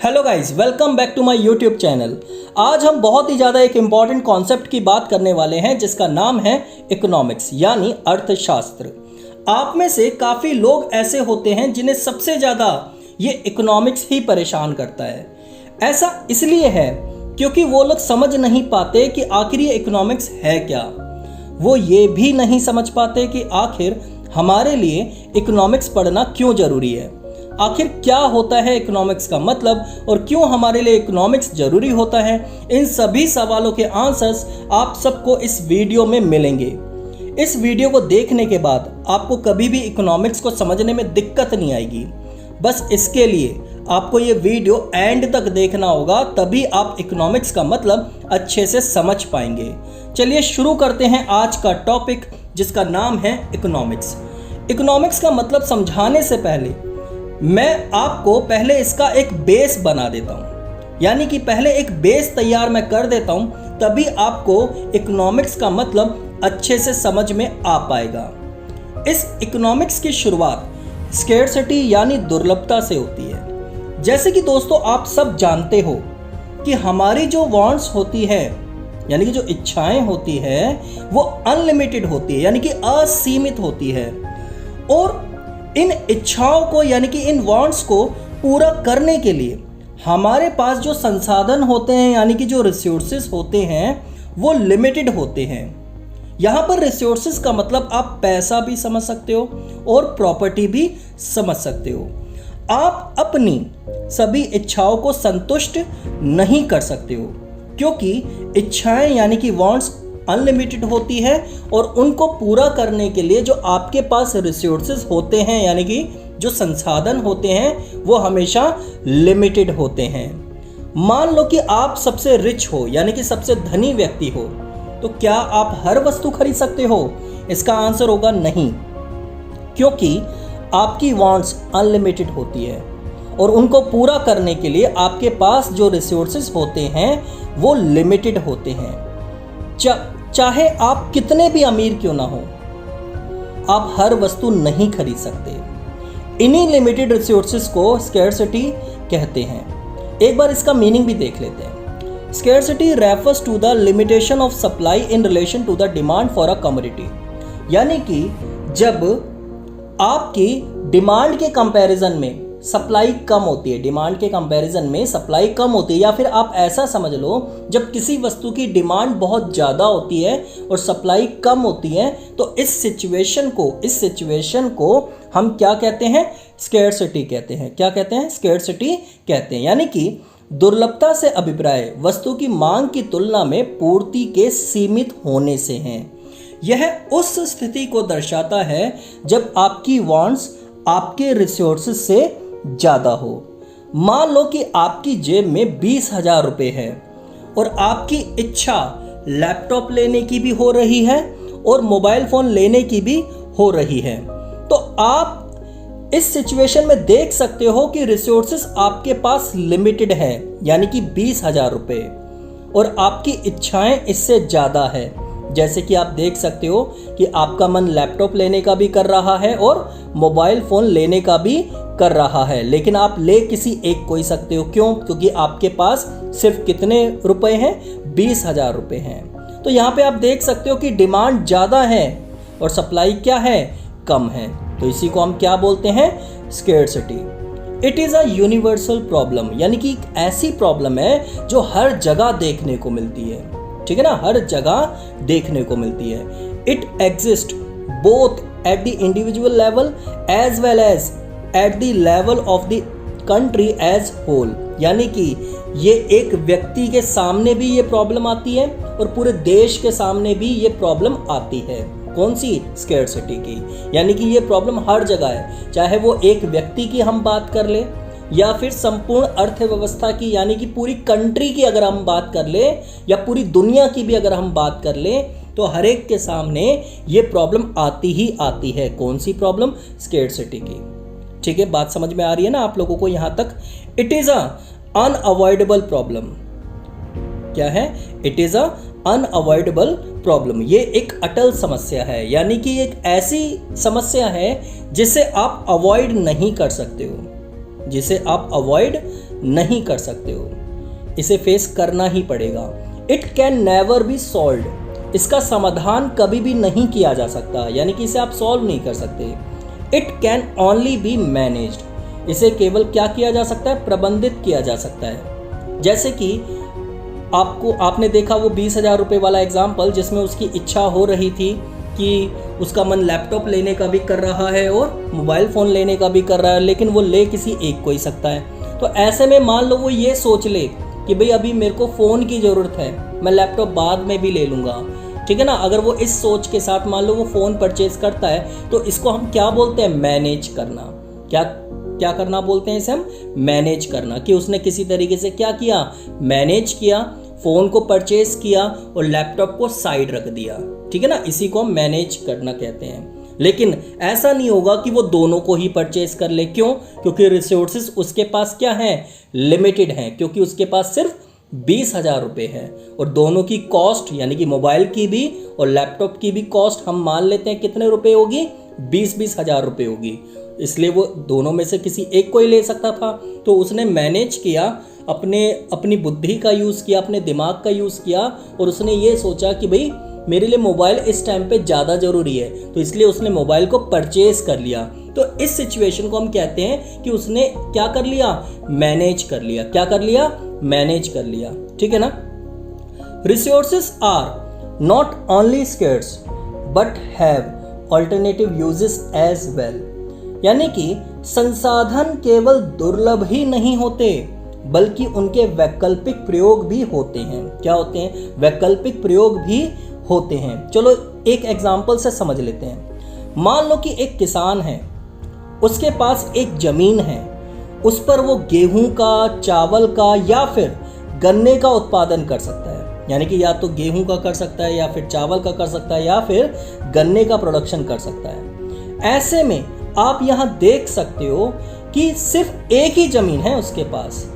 Hello guys, welcome back to my YouTube channel. आज हम बहुत ही ज़्यादा एक इम्पॉर्टेंट कॉन्सेप्ट की बात करने वाले हैं जिसका नाम है इकोनॉमिक्स यानी अर्थशास्त्र। आप में से काफ़ी लोग ऐसे होते हैं जिन्हें सबसे ज़्यादा ये इकोनॉमिक्स ही परेशान करता है। ऐसा इसलिए है क्योंकि वो लोग समझ नहीं पाते कि आखिर ये इकोनॉमिक्स है क्या। वो ये भी नहीं समझ पाते कि आखिर हमारे लिए इकोनॉमिक्स पढ़ना क्यों ज़रूरी है, आखिर क्या होता है इकोनॉमिक्स का मतलब और क्यों हमारे लिए इकोनॉमिक्स जरूरी होता है। इन सभी सवालों के आंसर्स आप सबको इस वीडियो में मिलेंगे। इस वीडियो को देखने के बाद आपको कभी भी इकोनॉमिक्स को समझने में दिक्कत नहीं आएगी। बस इसके लिए आपको ये वीडियो एंड तक देखना होगा, तभी आप इकोनॉमिक्स का मतलब अच्छे से समझ पाएंगे। चलिए शुरू करते हैं आज का टॉपिक जिसका नाम है इकोनॉमिक्स। इकोनॉमिक्स का मतलब समझाने से पहले मैं आपको पहले इसका एक बेस बना देता हूं, यानी कि पहले एक बेस तैयार मैं कर देता हूं, तभी आपको इकोनॉमिक्स का मतलब अच्छे से समझ में आ पाएगा। इस इकोनॉमिक्स की शुरुआत स्केर्सिटी यानी दुर्लभता से होती है। जैसे कि दोस्तों आप सब जानते हो कि हमारी जो वांट्स होती है यानी कि जो इच्छाएं होती है वो अनलिमिटेड होती है, यानी कि असीमित होती है। और इन इच्छाओं को यानी कि इन वांट्स को पूरा करने के लिए हमारे पास जो संसाधन होते हैं यानी कि जो रिसोर्सेज होते हैं वो लिमिटेड होते हैं। यहाँ पर रिसोर्सेज का मतलब आप पैसा भी समझ सकते हो और प्रॉपर्टी भी समझ सकते हो। आप अपनी सभी इच्छाओं को संतुष्ट नहीं कर सकते हो क्योंकि इच्छाएं यानी कि वांट्स अनलिमिटेड होती है और उनको पूरा करने के लिए जो आपके पास रिसोर्सेज होते हैं यानी कि जो संसाधन होते हैं वो हमेशा लिमिटेड होते हैं। मान लो कि आप सबसे रिच हो यानी कि सबसे धनी व्यक्ति हो, तो क्या आप हर वस्तु खरीद सकते हो? इसका आंसर होगा नहीं, क्योंकि आपकी वांट्स अनलिमिटेड होती है और उनको पूरा करने के लिए आपके पास जो रिसोर्सेज होते हैं वो लिमिटेड होते हैं। चाहे आप कितने भी अमीर क्यों ना हो, आप हर वस्तु नहीं खरीद सकते। इन्हीं लिमिटेड रिसोर्सेज को स्कैर्सिटी कहते हैं। एक बार इसका मीनिंग भी देख लेते हैं। Scarcity refers to the limitation of supply in relation to the demand for a commodity, यानी कि जब आपकी डिमांड के कंपैरिजन में सप्लाई कम होती है, डिमांड के कंपैरिजन में सप्लाई कम होती है, या फिर आप ऐसा समझ लो जब किसी वस्तु की डिमांड बहुत ज़्यादा होती है और सप्लाई कम होती है, तो इस सिचुएशन को हम क्या कहते हैं? स्कैर्सिटी कहते हैं। क्या कहते हैं? स्कैर्सिटी कहते हैं। यानी कि दुर्लभता से अभिप्राय वस्तु की मांग की तुलना में पूर्ति के सीमित होने से हैं। यह उस स्थिति को दर्शाता है जब आपकी वांट्स आपके रिसोर्सेज से ज़्यादा हो। मान लो कि आपकी जेब में 20,000 रुपये है और आपकी इच्छा लैपटॉप लेने की भी हो रही है और मोबाइल फ़ोन लेने की भी हो रही है, तो आप इस सिचुएशन में देख सकते हो कि रिसोर्सेज आपके पास लिमिटेड है यानी कि 20,000 रुपये और आपकी इच्छाएं इससे ज़्यादा है। जैसे कि आप देख सकते हो कि आपका मन लैपटॉप लेने का भी कर रहा है और मोबाइल फ़ोन लेने का भी कर रहा है, लेकिन आप ले किसी एक को ही सकते हो। क्यों? क्योंकि आपके पास सिर्फ कितने रुपए हैं? 20,000 रुपये हैं। तो यहाँ पे आप देख सकते हो कि डिमांड ज़्यादा है और सप्लाई क्या है? कम है। तो इसी को हम क्या बोलते हैं? Scarcity. It is a universal problem, यानी कि एक ऐसी प्रॉब्लम है जो हर जगह देखने को मिलती है। ठीक है ना, हर जगह देखने को मिलती है। It exist both at the individual level as well as at the level of the country as whole, यानी कि ये एक व्यक्ति के सामने भी ये प्रॉब्लम आती है और पूरे देश के सामने भी ये प्रॉब्लम आती है। कौन सी? स्कैर्सिटी की। यानी कि ये प्रॉब्लम हर जगह है, चाहे वो एक व्यक्ति की हम बात कर ले या फिर संपूर्ण अर्थव्यवस्था की यानी कि पूरी कंट्री की अगर हम बात कर ले या पूरी दुनिया की भी अगर हम बात कर ले, तो हर एक के सामने ये प्रॉब्लम आती ही आती है। कौन सी प्रॉब्लम? स्कैर्सिटी की। ठीक है, बात समझ में आ रही है ना आप लोगों को यहाँ तक? It is a unavoidable problem. क्या है? It is a unavoidable problem. ये एक अटल समस्या है, यानी कि एक ऐसी समस्या है जिसे आप अवॉइड नहीं कर सकते हो, जिसे आप अवॉइड नहीं कर सकते हो, इसे फेस करना ही पड़ेगा। It can never be solved, इसका समाधान कभी भी नहीं किया जा सकता, यानी कि इसे आप सॉल्व नहीं कर सकते। It can only be managed, इसे केवल क्या किया जा सकता है, प्रबंधित किया जा सकता है। जैसे कि आपने देखा वो 20,000 रुपये वाला एग्जाम्पल, जिसमें उसकी इच्छा हो रही थी कि उसका मन लैपटॉप लेने का भी कर रहा है और मोबाइल फ़ोन लेने का भी कर रहा है, लेकिन वो ले किसी एक को ही सकता है। तो ऐसे में मान लो वो ये सोच ले कि भाई अभी मेरे को फ़ोन की ज़रूरत है, मैं लैपटॉप बाद में भी ले लूँगा, ठीक है ना। अगर वो इस सोच के साथ मान लो वो फ़ोन परचेज करता है, तो इसको हम क्या बोलते हैं, मैनेज करना। क्या करना बोलते हैं इसे हम, मैनेज करना। कि उसने किसी तरीके से क्या किया, मैनेज किया, फ़ोन को परचेज किया और लैपटॉप को साइड रख दिया, ठीक है ना। इसी को हम मैनेज करना कहते हैं। लेकिन ऐसा नहीं होगा कि वो दोनों को ही परचेज कर ले। क्यों? क्योंकि रिसोर्सेज उसके पास क्या हैं, लिमिटेड हैं। क्योंकि उसके पास सिर्फ 20,000 रुपये है और दोनों की कॉस्ट, यानी कि मोबाइल की भी और लैपटॉप की भी कॉस्ट हम मान लेते हैं कितने रुपए होगी, 20-20 हज़ार रुपये होगी। इसलिए वो दोनों में से किसी एक को ही ले सकता था। तो उसने मैनेज किया, अपनी बुद्धि का यूज़ किया, अपने दिमाग का यूज़ किया और उसने ये सोचा कि भाई मेरे लिए मोबाइल इस टाइम पे ज़्यादा ज़रूरी है, तो इसलिए उसने मोबाइल को परचेज कर लिया। तो इस सिचुएशन को हम कहते हैं कि उसने क्या कर लिया, मैनेज कर लिया। क्या कर लिया, मैनेज कर लिया, ठीक है ना। Resources are not only scarce but have alternative uses as well, यानी कि संसाधन केवल दुर्लभ ही नहीं होते बल्कि उनके वैकल्पिक प्रयोग भी होते हैं। क्या होते हैं, वैकल्पिक प्रयोग भी होते हैं। चलो एक एग्जाम्पल से समझ लेते हैं। मान लो कि एक किसान है, उसके पास एक जमीन है, उस पर वो गेहूं का, चावल का या फिर गन्ने का उत्पादन कर सकता है। यानी कि या तो गेहूं का कर सकता है या फिर चावल का कर सकता है या फिर गन्ने का प्रोडक्शन कर सकता है। ऐसे में आप यहाँ देख सकते हो कि सिर्फ एक ही जमीन है उसके पास,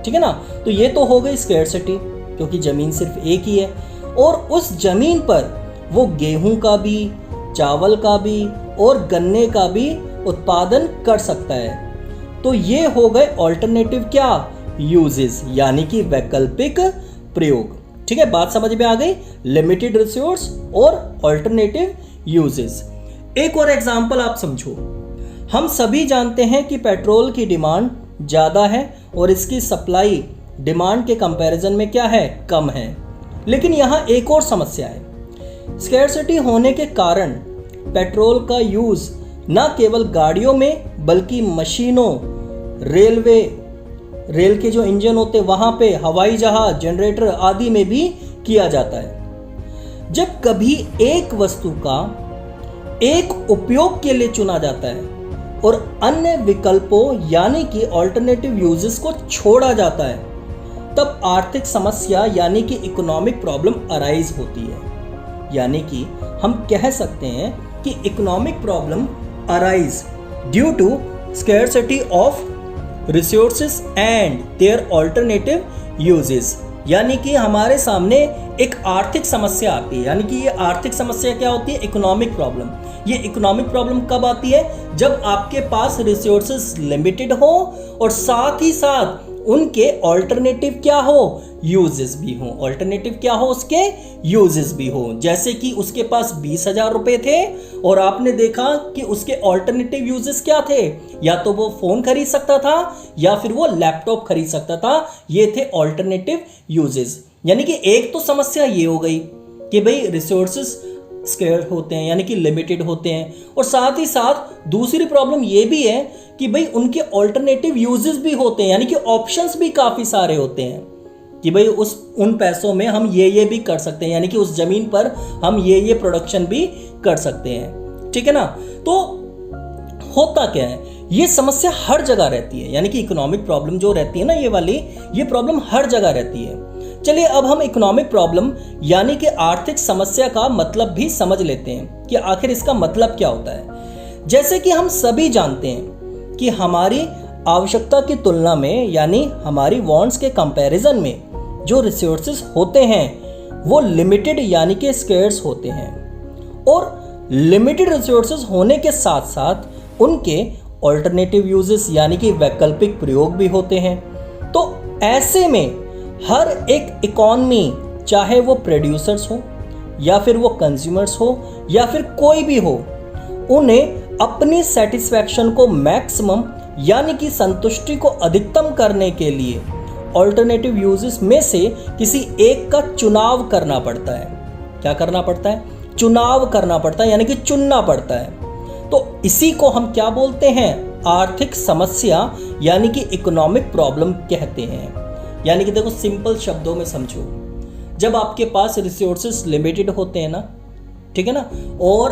ठीक है ना। तो ये तो हो गई स्कैरसिटी, क्योंकि जमीन सिर्फ एक ही है और उस जमीन पर वो गेहूं का भी, चावल का भी और गन्ने का भी उत्पादन कर सकता है। तो ये हो गए ऑल्टरनेटिव क्या, यूजेस, यानी कि वैकल्पिक प्रयोग। ठीक है, बात समझ में आ गई, लिमिटेड रिसोर्स और ऑल्टरनेटिव यूजेस। एक और एग्जांपल आप समझो। हम सभी जानते हैं कि पेट्रोल की डिमांड ज़्यादा है और इसकी सप्लाई डिमांड के कंपैरिजन में क्या है, कम है। लेकिन यहाँ एक और समस्या है। स्कैरसिटी होने के कारण पेट्रोल का यूज़ न केवल गाड़ियों में बल्कि मशीनों, रेल के जो इंजन होते वहाँ पे, हवाई जहाज, जनरेटर आदि में भी किया जाता है। जब कभी एक वस्तु का एक उपयोग के लिए चुना जाता है और अन्य विकल्पों यानी कि ऑल्टरनेटिव यूजेस को छोड़ा जाता है, तब आर्थिक समस्या यानी कि इकोनॉमिक प्रॉब्लम अराइज होती है। यानी कि हम कह सकते हैं कि economic problem arise due to scarcity of resources and their alternative uses. यानी कि हमारे सामने एक आर्थिक समस्या आती है। यानी कि ये आर्थिक समस्या क्या होती है, इकोनॉमिक प्रॉब्लम। ये इकोनॉमिक प्रॉब्लम कब आती है, जब आपके पास रिसोर्सेस लिमिटेड हो और साथ ही साथ उनके ऑल्टरनेटिव क्या हो, यूजेस भी हो। ऑल्टरनेटिव क्या हो, उसके यूजेस भी हो। जैसे कि उसके पास 20,000 रुपए थे और आपने देखा कि उसके ऑल्टरनेटिव यूजेस क्या थे, या तो वो फोन खरीद सकता था या फिर वो लैपटॉप खरीद सकता था। ये थे ऑल्टरनेटिव यूजेस। यानी कि एक तो समस्या ये हो गई कि भाई रिसोर्सेस स्केयर होते हैं, यानी कि लिमिटेड होते हैं, और साथ ही साथ दूसरी प्रॉब्लम ये भी है कि भाई उनके ऑल्टरनेटिव यूजेस भी होते हैं, यानी कि ऑप्शंस भी काफ़ी सारे होते हैं कि भाई उन पैसों में हम ये भी कर सकते हैं, यानी कि उस जमीन पर हम ये प्रोडक्शन भी कर सकते हैं। ठीक है ना। तो होता क्या है, ये समस्या हर जगह रहती है। यानी कि इकोनॉमिक प्रॉब्लम जो रहती है ना, ये वाली, ये प्रॉब्लम हर जगह रहती है। चलिए अब हम इकोनॉमिक प्रॉब्लम यानी कि आर्थिक समस्या का मतलब भी समझ लेते हैं कि आखिर इसका मतलब क्या होता है। जैसे कि हम सभी जानते हैं कि हमारी आवश्यकता की तुलना में, यानी हमारी वांट्स के कंपैरिजन में जो रिसोर्सेज होते हैं वो लिमिटेड यानी कि स्केर्स होते हैं। और लिमिटेड रिसोर्सेज होने के साथ साथ उनके ऑल्टरनेटिव यूजेस यानी कि वैकल्पिक प्रयोग भी होते हैं। तो ऐसे में हर एक इकॉनमी, चाहे वो प्रोड्यूसर्स हो या फिर वो कंज्यूमर्स हो या फिर कोई भी हो, उन्हें अपनी सेटिस्फैक्शन को मैक्सिमम यानी कि संतुष्टि को अधिकतम करने के लिए ऑल्टरनेटिव यूजेस में से किसी एक का चुनाव करना पड़ता है। क्या करना पड़ता है? चुनाव करना पड़ता है, यानी कि चुनना पड़ता है। तो इसी को हम क्या बोलते हैं? आर्थिक समस्या यानी कि इकोनॉमिक प्रॉब्लम कहते हैं। यानी कि देखो, सिंपल शब्दों में समझो, जब आपके पास रिसोर्सेस लिमिटेड होते हैं ना, ठीक है ना, और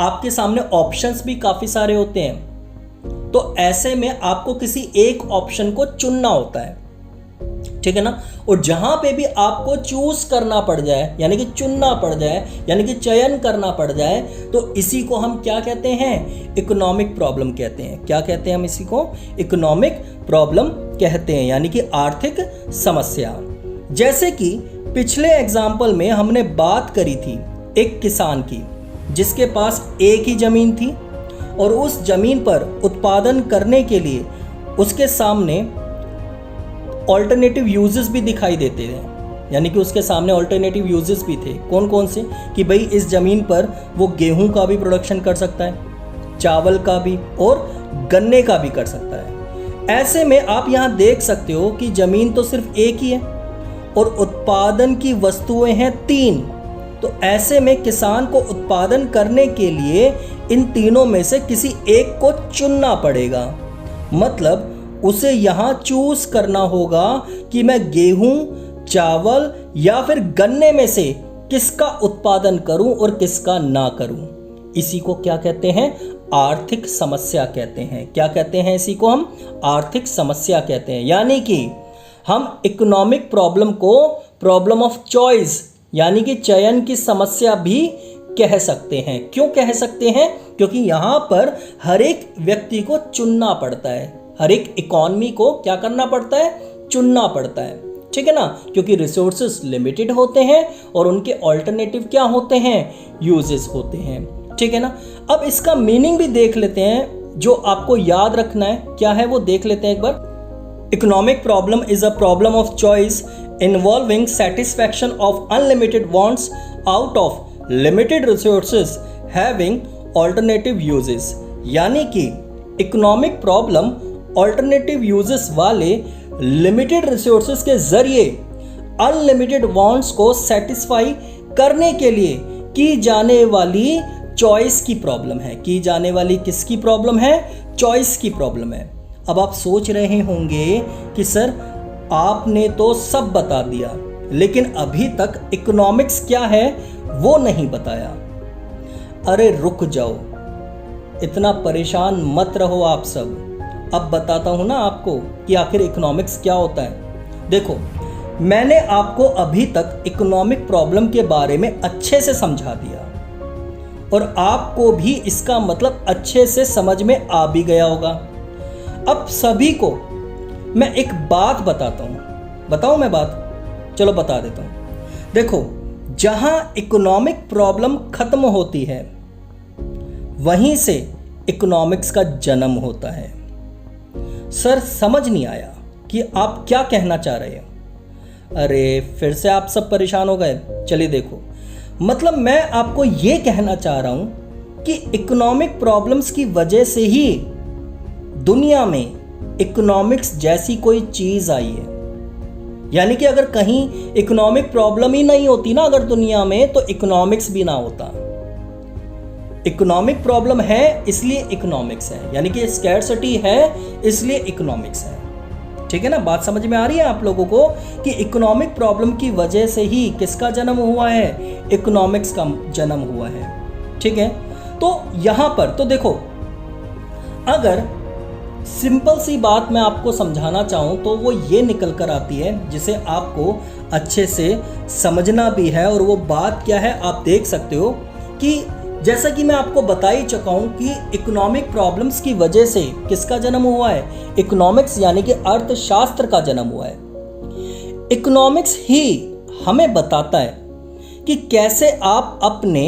आपके सामने ऑप्शंस भी काफ़ी सारे होते हैं, तो ऐसे में आपको किसी एक ऑप्शन को चुनना होता है, ठीक है ना। और जहां पे भी आपको चूज करना पड़ जाए, यानी कि चुनना पड़ जाए, यानी कि चयन करना पड़ जाए, तो इसी को हम क्या कहते हैं? इकोनॉमिक प्रॉब्लम कहते हैं। क्या कहते हैं हम इसी को? इकोनॉमिक प्रॉब्लम कहते हैं, यानी कि आर्थिक समस्या। जैसे कि पिछले एग्जाम्पल में हमने बात करी थी एक किसान की, जिसके पास एक ही जमीन थी और उस जमीन पर उत्पादन करने के लिए उसके सामने ऑल्टरनेटिव यूजेस भी दिखाई देते थे। यानी कि उसके सामने ऑल्टरनेटिव यूजेस भी थे। कौन कौन से? कि भाई इस ज़मीन पर वो गेहूं का भी प्रोडक्शन कर सकता है, चावल का भी और गन्ने का भी कर सकता है। ऐसे में आप यहाँ देख सकते हो कि ज़मीन तो सिर्फ एक ही है और उत्पादन की वस्तुएं हैं 3। तो ऐसे में किसान को उत्पादन करने के लिए इन तीनों में से किसी एक को चुनना पड़ेगा। मतलब उसे यहाँ चूज करना होगा कि मैं गेहूं, चावल या फिर गन्ने में से किसका उत्पादन करूं और किसका ना करूं। इसी को क्या कहते हैं? आर्थिक समस्या कहते हैं। क्या कहते हैं? इसी को हम आर्थिक समस्या कहते हैं। यानी कि हम इकोनॉमिक प्रॉब्लम को प्रॉब्लम ऑफ चॉइस यानी कि चयन की समस्या भी कह सकते हैं। क्यों कह सकते हैं? क्योंकि यहाँ पर हर एक व्यक्ति को चुनना पड़ता है, हर एक इकॉनमी को क्या करना पड़ता है? चुनना पड़ता है, ठीक है ना। क्योंकि रिसोर्सेस लिमिटेड होते हैं और उनके ऑल्टरनेटिव क्या होते हैं? यूजेस होते हैं, ठीक है ना। अब इसका मीनिंग भी देख लेते हैं, जो आपको याद रखना है। क्या है वो देख लेते हैं एक बार। Economic problem is a problem of choice involving satisfaction of unlimited wants out of limited resources having alternative uses. यानी कि इकोनॉमिक प्रॉब्लम ऑल्टरनेटिव यूजेस वाले लिमिटेड रिसोर्सेस के जरिए अनलिमिटेड वांट्स को सेटिस्फाई करने के लिए की जाने वाली चॉइस की प्रॉब्लम है। की जाने वाली किसकी प्रॉब्लम है? चॉइस की प्रॉब्लम है। अब आप सोच रहे होंगे कि सर आपने तो सब बता दिया, लेकिन अभी तक इकोनॉमिक्स क्या है वो नहीं बताया। अरे रुक जाओ, इतना परेशान मत रहो आप सब। अब बताता हूं ना आपको कि आखिर इकोनॉमिक्स क्या होता है। देखो, मैंने आपको अभी तक इकोनॉमिक प्रॉब्लम के बारे में अच्छे से समझा दिया और आपको भी इसका मतलब अच्छे से समझ में आ भी गया होगा। अब सभी को मैं एक बात बताता हूं। बताऊं मैं बात? चलो बता देता हूं। देखो, जहां इकोनॉमिक प्रॉब्लम खत्म होती है वहीं से इकोनॉमिक्स का जन्म होता है। सर समझ नहीं आया कि आप क्या कहना चाह रहे हो। अरे फिर से आप सब परेशान हो गए। चलिए देखो, मतलब मैं आपको ये कहना चाह रहा हूं कि इकोनॉमिक प्रॉब्लम्स की वजह से ही दुनिया में इकोनॉमिक्स जैसी कोई चीज आई है। यानी कि अगर कहीं इकोनॉमिक प्रॉब्लम ही नहीं होती ना अगर दुनिया में, तो इकोनॉमिक्स भी ना होता। इकोनॉमिक प्रॉब्लम है इसलिए इकोनॉमिक्स है, यानी कि स्कैर्सिटी है इसलिए इकोनॉमिक्स है। ठीक है ना, बात समझ में आ रही है आप लोगों को कि इकोनॉमिक प्रॉब्लम की वजह से ही किसका जन्म हुआ है? इकोनॉमिक्स का जन्म हुआ है। ठीक है, तो यहां पर तो देखो, अगर सिंपल सी बात मैं आपको समझाना चाहूं तो वो ये निकल कर आती है जिसे आपको अच्छे से समझना भी है। और वो बात क्या है आप देख सकते हो कि जैसा कि मैं आपको बता ही चुका हूं कि इकोनॉमिक प्रॉब्लम्स की वजह से किसका जन्म हुआ है? इकोनॉमिक्स यानी कि अर्थशास्त्र का जन्म हुआ है। इकोनॉमिक्स ही हमें बताता है कि कैसे आप अपने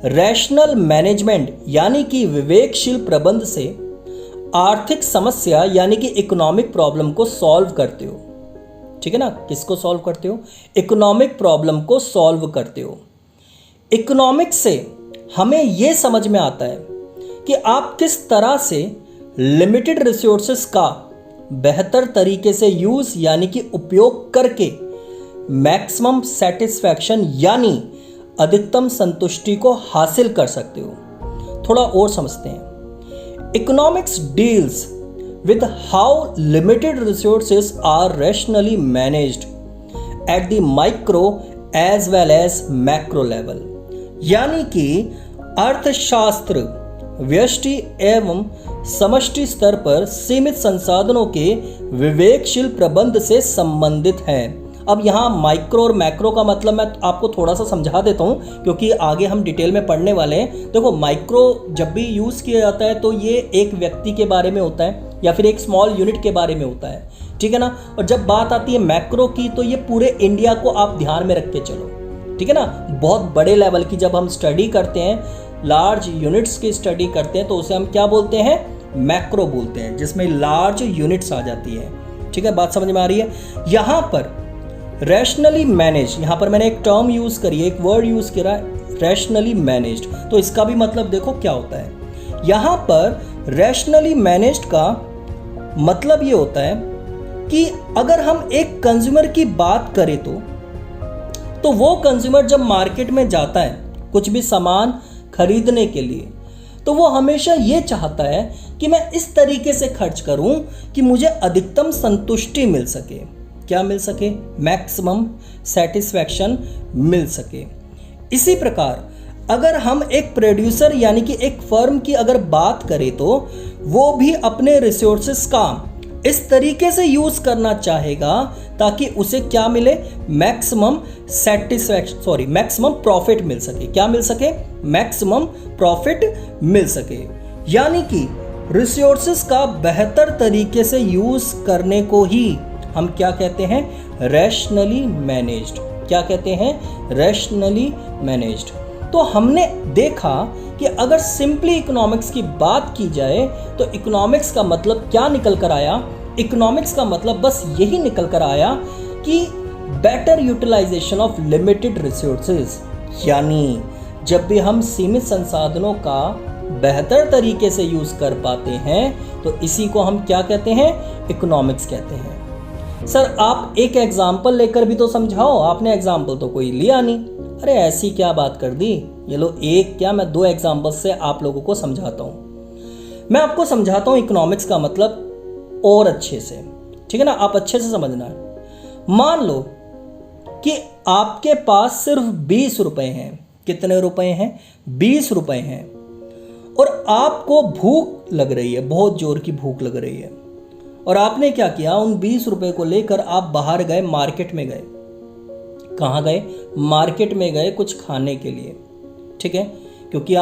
रैशनल मैनेजमेंट यानी कि विवेकशील प्रबंध से आर्थिक समस्या यानी कि इकोनॉमिक प्रॉब्लम को सॉल्व करते हो। ठीक है ना, किसको सॉल्व करते हो, इकोनॉमिक प्रॉब्लम को सॉल्व करते हो। इकोनॉमिक्स से हमें यह समझ में आता है कि आप किस तरह से लिमिटेड रिसोर्सेस का बेहतर तरीके से यूज यानी कि उपयोग करके मैक्सिमम सेटिस्फैक्शन यानी अधिकतम संतुष्टि को हासिल कर सकते हो। थोड़ा और समझते हैं। Economics deals with how limited resources are rationally managed at the micro as well as macro level, यानी कि अर्थशास्त्र व्यष्टि एवं समष्टि स्तर पर सीमित संसाधनों के विवेकशील प्रबंध से संबंधित है। अब यहाँ माइक्रो और मैक्रो का मतलब मैं आपको थोड़ा सा समझा देता हूँ, क्योंकि आगे हम डिटेल में पढ़ने वाले हैं। देखो, माइक्रो जब भी यूज़ किया जाता है तो ये एक व्यक्ति के बारे में होता है या फिर एक स्मॉल यूनिट के बारे में होता है, ठीक है ना। और जब बात आती है मैक्रो की तो ये पूरे इंडिया को आप ध्यान में रख के चलो, ठीक है ना। बहुत बड़े लेवल की जब हम स्टडी करते हैं, लार्ज यूनिट्स की स्टडी करते हैं, तो उसे हम क्या बोलते हैं, मैक्रो बोलते हैं, जिसमें लार्ज यूनिट्स आ जाती है। ठीक है, बात समझ में आ रही है। यहाँ पर रैशनली मैनेज, यहाँ पर मैंने एक टर्म यूज करी है, एक वर्ड यूज करा, रैशनली मैनेज्ड। तो इसका भी मतलब देखो क्या होता है। यहाँ पर रैशनली मैनेज्ड का मतलब ये होता है कि अगर हम एक कंज्यूमर की बात करें तो वो कंज्यूमर जब मार्केट में जाता है कुछ भी सामान खरीदने के लिए, तो वो हमेशा ये चाहता है कि मैं इस तरीके से खर्च करूं कि मुझे अधिकतम संतुष्टि मिल सके। क्या मिल सके, मैक्सिमम सेटिस्फैक्शन मिल सके। इसी प्रकार अगर हम एक प्रोड्यूसर यानी कि एक फर्म की अगर बात करें तो वो भी अपने रिसोर्सेस का इस तरीके से यूज करना चाहेगा ताकि उसे क्या मिले, मैक्सिमम सेटिस्फैक्शन, मैक्सिमम प्रॉफिट मिल सके। क्या मिल सके, मैक्सिमम प्रॉफिट मिल सके। यानी कि रिसोर्सेस का बेहतर तरीके से यूज करने को ही हम क्या कहते हैं, रैशनली मैनेज्ड। क्या कहते हैं, रैशनली मैनेज्ड। तो हमने देखा कि अगर सिंपली इकोनॉमिक्स की बात की जाए तो इकोनॉमिक्स का मतलब क्या निकल कर आया, इकोनॉमिक्स का मतलब बस यही निकल कर आया कि better utilization of limited resources. यानी जब भी हम सीमित संसाधनों का बेहतर तरीके से यूज कर पाते हैं तो इसी को हम क्या कहते हैं, इकोनॉमिक्स कहते हैं। सर आप एक एग्जाम्पल लेकर भी तो समझाओ, आपने एग्जाम्पल तो कोई लिया नहीं। अरे ऐसी क्या बात कर दी, ये लो एक क्या मैं दो एग्जाम्पल से आप लोगों को समझाता हूँ। मैं आपको समझाता हूँ इकोनॉमिक्स का मतलब और अच्छे से, ठीक है ना, आप अच्छे से समझना है। मान लो कि आपके पास सिर्फ 20 रुपए हैं। कितने रुपए हैं, 20 रुपए हैं। और आपको भूख लग रही है, बहुत जोर की भूख लग रही है। और आपने क्या किया, उन 20 रुपए को लेकर आप बाहर गए, मार्केट में गए। कहाँ गए, मार्केट में गए कुछ खाने के लिए, ठीक है। क्योंकि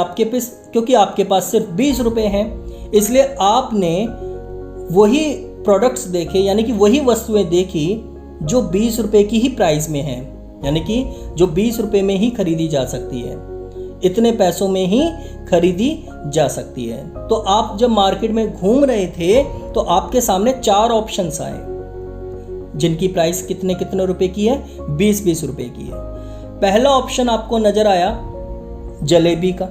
आपके पास सिर्फ 20 रुपए हैं, इसलिए आपने वही प्रोडक्ट्स देखे, यानी कि वही वस्तुएं देखी जो 20 रुपए की ही प्राइस में हैं, यानी कि जो 20 रुपए में ही खरीदी जा सकती है, इतने पैसों में ही खरीदी जा सकती है। तो आप जब मार्केट में घूम रहे थे तो आपके सामने 4 ऑप्शंस आए जिनकी प्राइस कितने कितने रुपए की है, 20-20 रुपए की है। पहला ऑप्शन आपको नजर आया जलेबी का,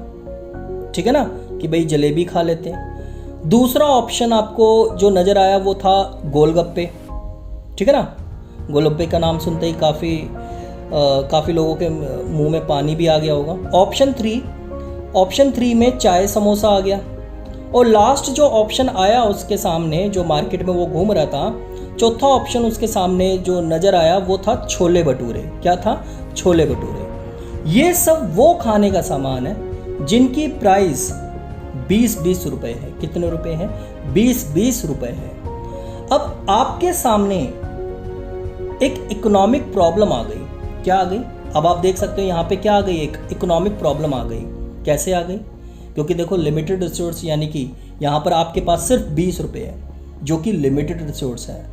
ठीक है ना, कि भाई जलेबी खा लेते हैं। दूसरा ऑप्शन आपको जो नजर आया वो था गोलगप्पे, ठीक है ना। गोलगप्पे का नाम सुनते ही काफ़ी लोगों के मुंह में पानी भी आ गया होगा। ऑप्शन 3 में चाय समोसा आ गया। और लास्ट जो ऑप्शन आया उसके सामने, जो मार्केट में वो घूम रहा था, चौथा ऑप्शन उसके सामने जो नज़र आया वो था छोले भटूरे। क्या था, छोले भटूरे। ये सब वो खाने का सामान है जिनकी प्राइस 20-20 रुपए है। कितने रुपए हैं, 20-20 रुपए है। अब आपके सामने एक इकोनॉमिक प्रॉब्लम आ गई। क्या आ गई, अब आप देख सकते हो यहाँ पे क्या आ गई, एक इकोनॉमिक प्रॉब्लम आ गई। कैसे आ गई, क्योंकि देखो लिमिटेड रिसोर्स, यानी कि यहाँ पर आपके पास सिर्फ 20 रुपए है जो कि लिमिटेड रिसोर्स है,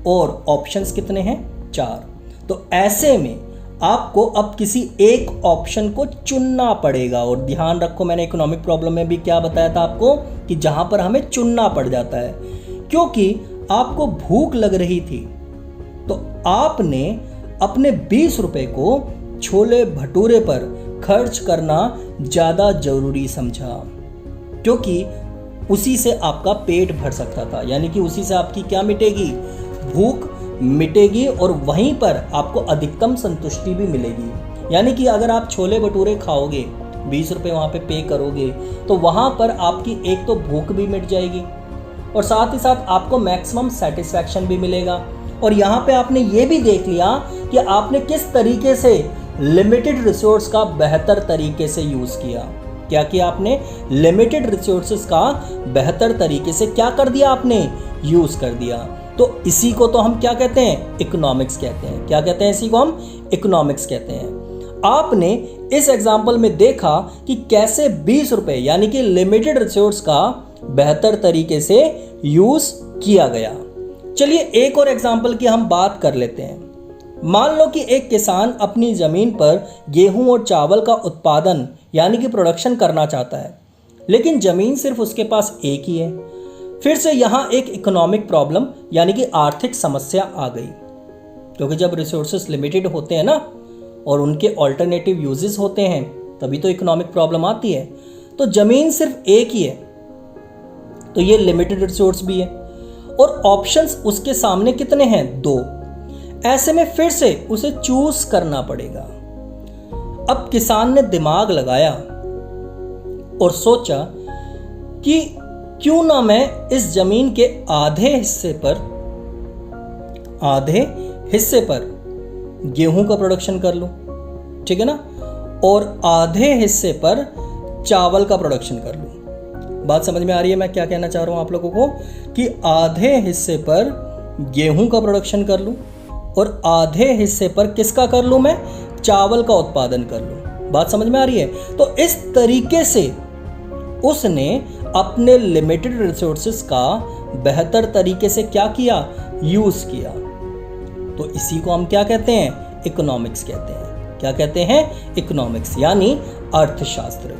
और ऑप्शंस कितने हैं, 4। तो ऐसे में आपको अब किसी एक ऑप्शन को चुनना पड़ेगा। और ध्यान रखो, मैंने इकोनॉमिक प्रॉब्लम में भी क्या बताया था आपको, कि जहां पर हमें चुनना पड़ जाता है, क्योंकि आपको भूख लग रही थी, तो आपने अपने 20 रुपए को छोले भटूरे पर खर्च करना ज़्यादा जरूरी समझा, क्योंकि उसी से आपका पेट भर सकता था। यानी कि उसी से आपकी क्या मिटेगी, भूख मिटेगी, और वहीं पर आपको अधिकतम संतुष्टि भी मिलेगी। यानी कि अगर आप छोले भटूरे खाओगे, 20 रुपये वहाँ पे पे करोगे, तो वहाँ पर आपकी एक तो भूख भी मिट जाएगी और साथ ही साथ आपको मैक्सिमम सेटिस्फैक्शन भी मिलेगा। और यहाँ पे आपने ये भी देख लिया कि आपने किस तरीके से लिमिटेड रिसोर्स का बेहतर तरीके से यूज़ किया। क्या किया आपने, लिमिटेड रिसोर्सेज का बेहतर तरीके से क्या कर दिया आपने, यूज़ कर दिया। तो इसी को तो हम क्या कहते हैं, इकोनॉमिक्स कहते हैं। क्या कहते हैं, इसी को हम इकोनॉमिक्स कहते हैं। आपने इस एग्जाम्पल में देखा कि कैसे 20 रुपये यानी कि लिमिटेड रिसोर्स का बेहतर तरीके से यूज़ किया गया। चलिए एक और एग्जाम्पल की हम बात कर लेते हैं। मान लो कि एक किसान अपनी ज़मीन पर गेहूं और चावल का उत्पादन यानी कि प्रोडक्शन करना चाहता है, लेकिन ज़मीन सिर्फ उसके पास एक ही है। फिर से यहाँ एक इकोनॉमिक प्रॉब्लम यानी कि आर्थिक समस्या आ गई, क्योंकि जब रिसोर्सेस लिमिटेड होते हैं ना और उनके ऑल्टरनेटिव यूजेस होते हैं, तभी तो इकोनॉमिक प्रॉब्लम आती है। तो ज़मीन सिर्फ एक ही है, तो ये लिमिटेड रिसोर्स भी है, और ऑप्शंस उसके सामने कितने हैं, 2। ऐसे में फिर से उसे चूज करना पड़ेगा। अब किसान ने दिमाग लगाया और सोचा कि क्यों ना मैं इस जमीन के आधे हिस्से पर गेहूं का प्रोडक्शन कर लूं, ठीक है ना, और आधे हिस्से पर चावल का प्रोडक्शन कर लूं। बात समझ में आ रही है मैं क्या कहना चाह रहा हूं आप लोगों को, कि आधे हिस्से पर गेहूं का प्रोडक्शन कर लूं और आधे हिस्से पर किसका कर लूं, मैं चावल का उत्पादन कर लूं। बात समझ में आ रही है। तो इस तरीके से उसने अपने लिमिटेड रिसोर्सेस का बेहतर तरीके से क्या किया, यूज किया। तो इसी को हम क्या कहते हैं, इकोनॉमिक्स कहते हैं। क्या कहते हैं, इकोनॉमिक्स यानी अर्थशास्त्र।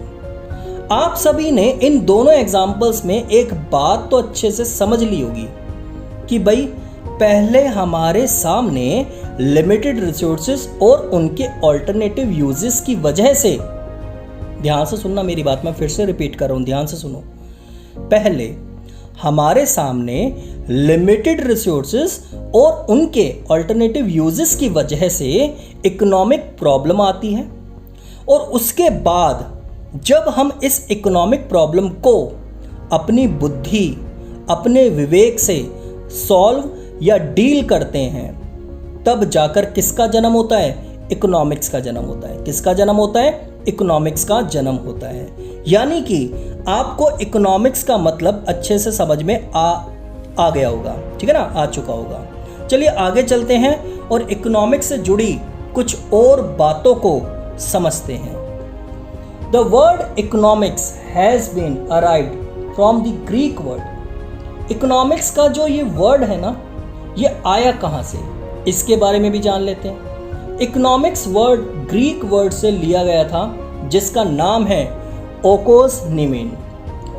आप सभी ने इन दोनों एग्जाम्पल्स में एक बात तो अच्छे से समझ ली होगी कि भाई पहले हमारे सामने लिमिटेड रिसोर्सेस और उनके ऑल्टरनेटिव यूजेस की वजह से, ध्यान से सुनना मेरी बात, मैं फिर से रिपीट कर रहा हूं, ध्यान से सुनो। पहले हमारे सामने लिमिटेड रिसोर्सेस और उनके ऑल्टरनेटिव यूजेस की वजह से इकोनॉमिक प्रॉब्लम आती है, और उसके बाद जब हम इस इकोनॉमिक प्रॉब्लम को अपनी बुद्धि, अपने विवेक से सॉल्व या डील करते हैं, तब जाकर किसका जन्म होता है, इकोनॉमिक्स का जन्म होता है। किसका जन्म होता है, इकोनॉमिक्स का जन्म होता है। यानी कि आपको इकोनॉमिक्स का मतलब अच्छे से समझ में आ गया होगा, ठीक है ना, आ चुका होगा। चलिए आगे चलते हैं और इकोनॉमिक्स से जुड़ी कुछ और बातों को समझते हैं। The word economics has been arrived from the Greek word. Economics का जो ये वर्ड है ना, ये आया कहाँ से, इसके बारे में भी जान लेते हैं। इकोनॉमिक्स वर्ड ग्रीक वर्ड से लिया गया था, जिसका नाम है ओकोस निमिन।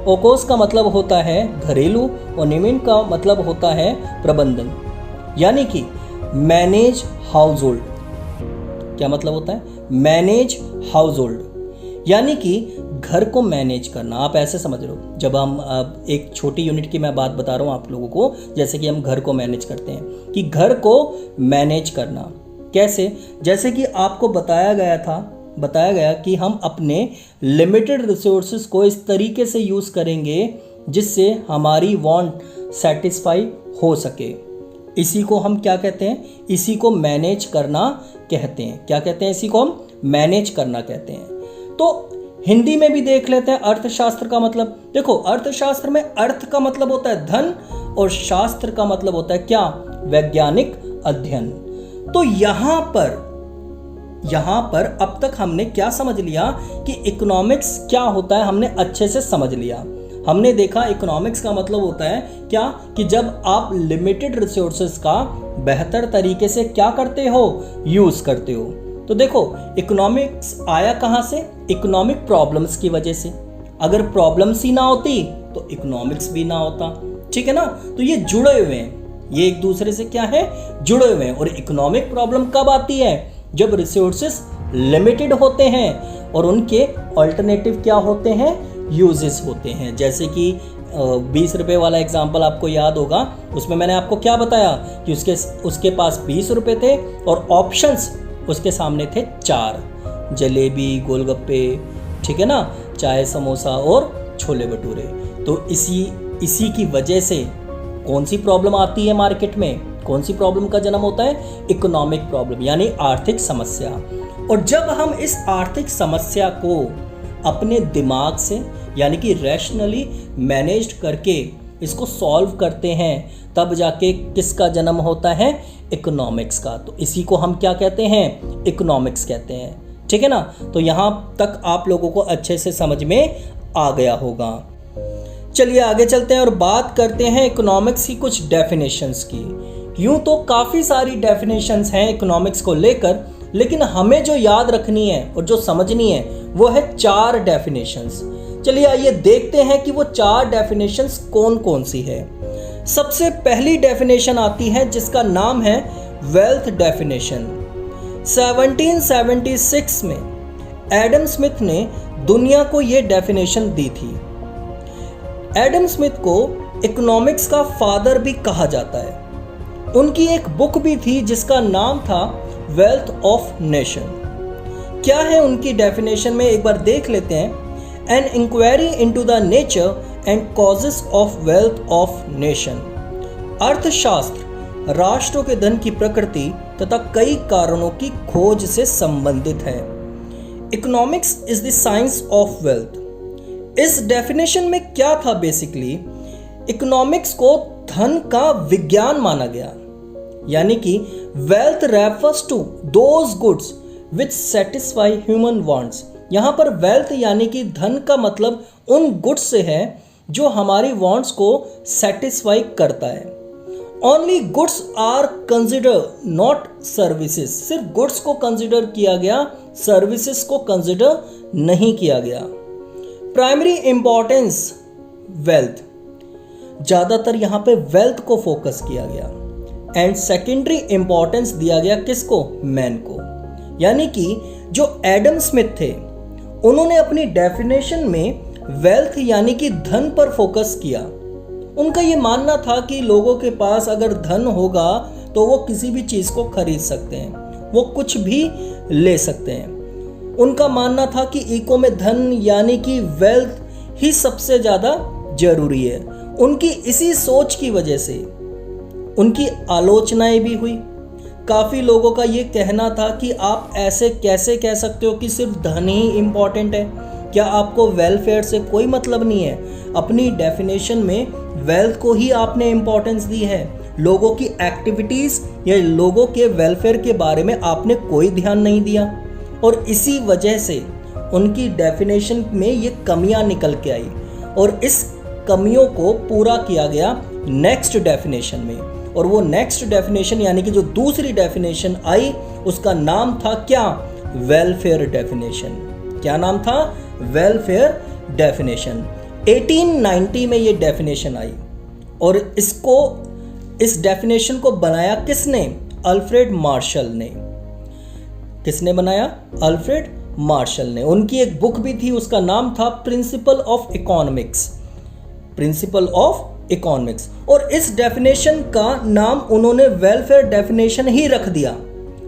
ओकोस का मतलब होता है घरेलू और निमिन का मतलब होता है प्रबंधन, यानी कि मैनेज हाउस होल्ड। क्या मतलब होता है, मैनेज हाउस होल्ड, यानी कि घर को मैनेज करना। आप ऐसे समझ लो, जब हम एक छोटी यूनिट की मैं बात बता रहा हूँ आप लोगों को, जैसे कि हम घर को मैनेज करते हैं, कि घर को मैनेज करना कैसे, जैसे कि आपको बताया गया कि हम अपने लिमिटेड रिसोर्सेज को इस तरीके से यूज़ करेंगे जिससे हमारी वांट सेटिस्फाई हो सके। इसी को हम क्या कहते हैं, इसी को मैनेज करना कहते हैं। क्या कहते हैं, इसी को हम मैनेज करना कहते हैं। तो हिंदी में भी देख लेते हैं अर्थशास्त्र का मतलब। देखो, अर्थशास्त्र में अर्थ का मतलब होता है धन और शास्त्र का मतलब होता है क्या, वैज्ञानिक अध्ययन। तो यहाँ पर अब तक हमने क्या समझ लिया कि इकोनॉमिक्स क्या होता है, हमने अच्छे से समझ लिया। हमने देखा इकोनॉमिक्स का मतलब होता है क्या, कि जब आप लिमिटेड रिसोर्सेज का बेहतर तरीके से क्या करते हो, यूज करते हो। तो देखो, इकोनॉमिक्स आया कहाँ से, इकोनॉमिक प्रॉब्लम्स की वजह से। अगर प्रॉब्लम्स ही ना होती तो इकोनॉमिक्स भी ना होता, ठीक है ना। तो ये जुड़े हुए हैं, ये एक दूसरे से क्या है, जुड़े हुए हैं। और इकोनॉमिक प्रॉब्लम कब आती है, जब रिसोर्सेस लिमिटेड होते हैं और उनके अल्टरनेटिव क्या होते हैं, यूजेस होते हैं। जैसे कि 20 रुपये वाला एग्जाम्पल आपको याद होगा, उसमें मैंने आपको क्या बताया कि उसके पास 20 रुपये थे और ऑप्शंस उसके सामने थे 4, जलेबी, गोलगप्पे, ठीक है ना, चाय, समोसा और छोले भटूरे। तो इसी की वजह से कौन सी प्रॉब्लम आती है मार्केट में, कौन सी प्रॉब्लम का जन्म होता है, इकोनॉमिक प्रॉब्लम यानी आर्थिक समस्या। और जब हम इस आर्थिक समस्या को अपने दिमाग से यानी कि रैशनली मैनेज्ड करके इसको सॉल्व करते हैं, तब जाके किसका जन्म होता है, इकोनॉमिक्स का। तो इसी को हम क्या कहते हैं, इकोनॉमिक्स कहते हैं, ठीक है ना। तो यहाँ तक आप लोगों को अच्छे से समझ में आ गया होगा। चलिए आगे चलते हैं और बात करते हैं इकोनॉमिक्स की कुछ डेफिनेशंस की। यूं तो काफ़ी सारी डेफिनेशंस हैं इकोनॉमिक्स को लेकर, लेकिन हमें जो याद रखनी है और जो समझनी है वो है 4 डेफिनेशंस। चलिए आइए देखते हैं कि वो 4 डेफिनेशंस कौन कौन सी है। सबसे पहली डेफिनेशन आती है जिसका नाम है वेल्थ डेफिनेशन। 1776 में एडम स्मिथ ने दुनिया को ये डेफिनेशन दी थी। एडम स्मिथ को इकोनॉमिक्स का फादर भी कहा जाता है। उनकी एक बुक भी थी जिसका नाम था वेल्थ ऑफ नेशन। क्या है उनकी डेफिनेशन में एक बार देख लेते हैं। An inquiry into the nature and causes of wealth of nation. अर्थशास्त्र राष्ट्रों के धन की प्रकृति तथा कई कारणों की खोज से संबंधित है। Economics is the science of wealth. इस डेफिनेशन में क्या था, बेसिकली इकोनॉमिक्स को धन का विज्ञान माना गया, यानी कि wealth refers to those goods which satisfy human wants. यहाँ पर वेल्थ यानी कि धन का मतलब उन गुड्स से है जो हमारी वांट्स को सेटिस्फाई करता है। Only goods are consider not services. सिर्फ गुड्स को कंसिडर किया गया, सर्विसेज को कंसिडर नहीं किया गया। प्राइमरी इंपॉर्टेंस वेल्थ, ज़्यादातर यहाँ पे वेल्थ को फोकस किया गया। एंड सेकेंडरी इंपॉर्टेंस दिया गया किसको, मैन को। यानी कि जो एडम स्मिथ थे उन्होंने अपनी डेफिनेशन में वेल्थ यानी कि धन पर फोकस किया। उनका ये मानना था कि लोगों के पास अगर धन होगा तो वो किसी भी चीज़ को खरीद सकते हैं, वो कुछ भी ले सकते हैं। उनका मानना था कि इको में धन यानी कि वेल्थ ही सबसे ज़्यादा जरूरी है। उनकी इसी सोच की वजह से उनकी आलोचनाएं भी हुई। काफ़ी लोगों का ये कहना था कि आप ऐसे कैसे कह सकते हो कि सिर्फ धन ही इम्पॉर्टेंट है, क्या आपको वेलफेयर से कोई मतलब नहीं है। अपनी डेफिनेशन में वेल्थ को ही आपने इम्पोर्टेंस दी है, लोगों की एक्टिविटीज़ या लोगों के वेलफेयर के बारे में आपने कोई ध्यान नहीं दिया। और इसी वजह से उनकी डेफिनेशन में ये कमियां निकल के आई और इस कमियों को पूरा किया गया नेक्स्ट डेफिनेशन में। और वो नेक्स्ट डेफिनेशन यानी कि जो दूसरी डेफिनेशन आई उसका नाम था क्या, वेलफेयर डेफिनेशन। क्या नाम था, वेलफेयर डेफिनेशन। 1890 में ये डेफिनेशन आई और इस डेफिनेशन को बनाया किसने, अल्फ्रेड मार्शल ने। किसने बनाया, अल्फ्रेड मार्शल ने। उनकी एक बुक भी थी, उसका नाम था principle of economics. Principle of economics. और इस डेफिनेशन का नाम उन्होंने वेलफेयर डेफिनेशन ही रख दिया।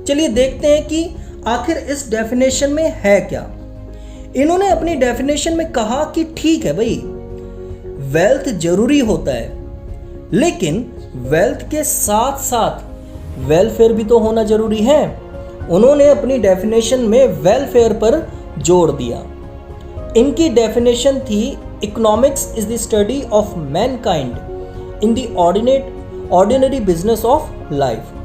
चलिए देखते हैं कि आखिर इस डेफिनेशन में है क्या। इन्होंने अपनी डेफिनेशन में कहा कि ठीक है भाई, वेल्थ जरूरी होता है, लेकिन वेल्थ के साथ साथ वेलफेयर भी तो होना जरूरी है। उन्होंने अपनी डेफिनेशन में वेलफेयर पर जोर दिया। इनकी डेफिनेशन थी, economics is the study of Mankind in the ordinary business of life.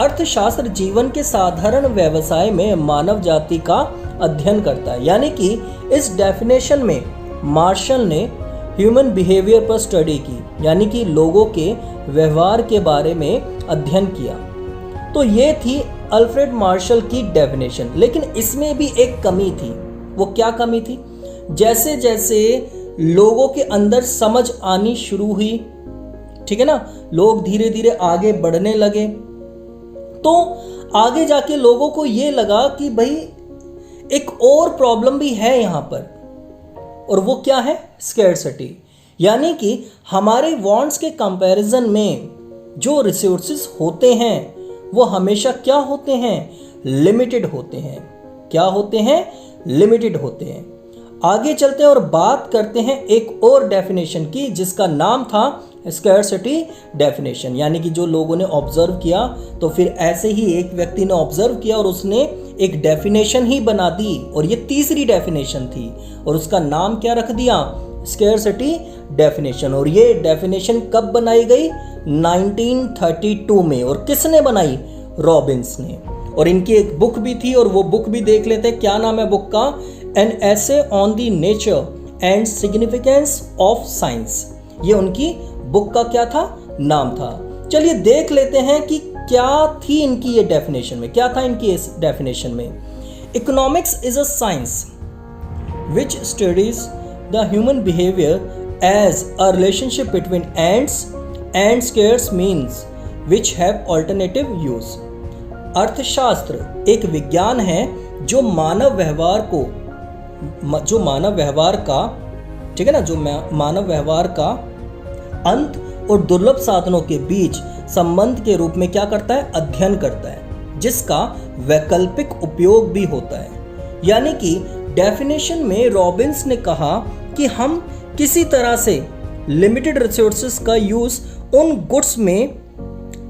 अर्थशास्त्र जीवन के साधारण व्यवसाय में मानव जाति का अध्ययन करता है। यानी कि इस डेफिनेशन में मार्शल ने ह्यूमन बिहेवियर पर स्टडी की, यानी कि लोगों के व्यवहार के बारे में अध्ययन किया। तो ये थी अल्फ्रेड मार्शल की डेफिनेशन। लेकिन इसमें भी एक कमी थी। वो क्या कमी थी, जैसे जैसे लोगों के अंदर समझ आनी शुरू हुई ठीक है ना, लोग धीरे धीरे आगे बढ़ने लगे। तो आगे जाके लोगों को ये लगा कि भाई एक और प्रॉब्लम भी है यहाँ पर, और वो क्या है? स्कैर्सिटी। यानी कि हमारे वांट्स के कंपैरिजन में जो रिसोर्सेज होते हैं वो हमेशा क्या होते हैं? लिमिटेड होते हैं। क्या होते हैं? लिमिटेड होते हैं। आगे चलते हैं और बात करते हैं एक और डेफिनेशन की, जिसका नाम था स्कैर्सिटी डेफिनेशन। यानी कि जो लोगों ने ऑब्जर्व किया, तो फिर ऐसे ही एक व्यक्ति ने ऑब्जर्व किया और उसने एक डेफिनेशन ही बना दी, और ये तीसरी डेफिनेशन थी, और उसका नाम क्या रख दिया? Scarcity definition. और ये डेफिनेशन कब बनाई गई? 1932 में। और किसने बनाई? रॉबिन्स ने। और इनकी एक बुक भी थी, और वो बुक भी देख लेते हैं। क्या नाम है बुक का? An essay on the nature and significance of science. ये उनकी बुक का क्या था? नाम था। चलिए देख लेते हैं कि क्या थी इनकी ये डेफिनेशन में। क्या था इनकी इस डेफिनेशन में? Economics is a science which studies the human behavior as a relationship between ants and scarce means which have alternative use। अर्थशास्त्र एक विज्ञान है जो मानव व्यवहार का ठीक है ना, जो मानव व्यवहार का अंत और दुर्लभ साधनों के बीच संबंध के रूप में क्या करता है? अध्ययन करता है, जिसका वैकल्पिक उपयोग भी होता है। यानी कि डेफिनेशन में रॉबिन्स ने कहा कि हम किसी तरह से लिमिटेड रिसोर्सेज का यूज उन गुड्स में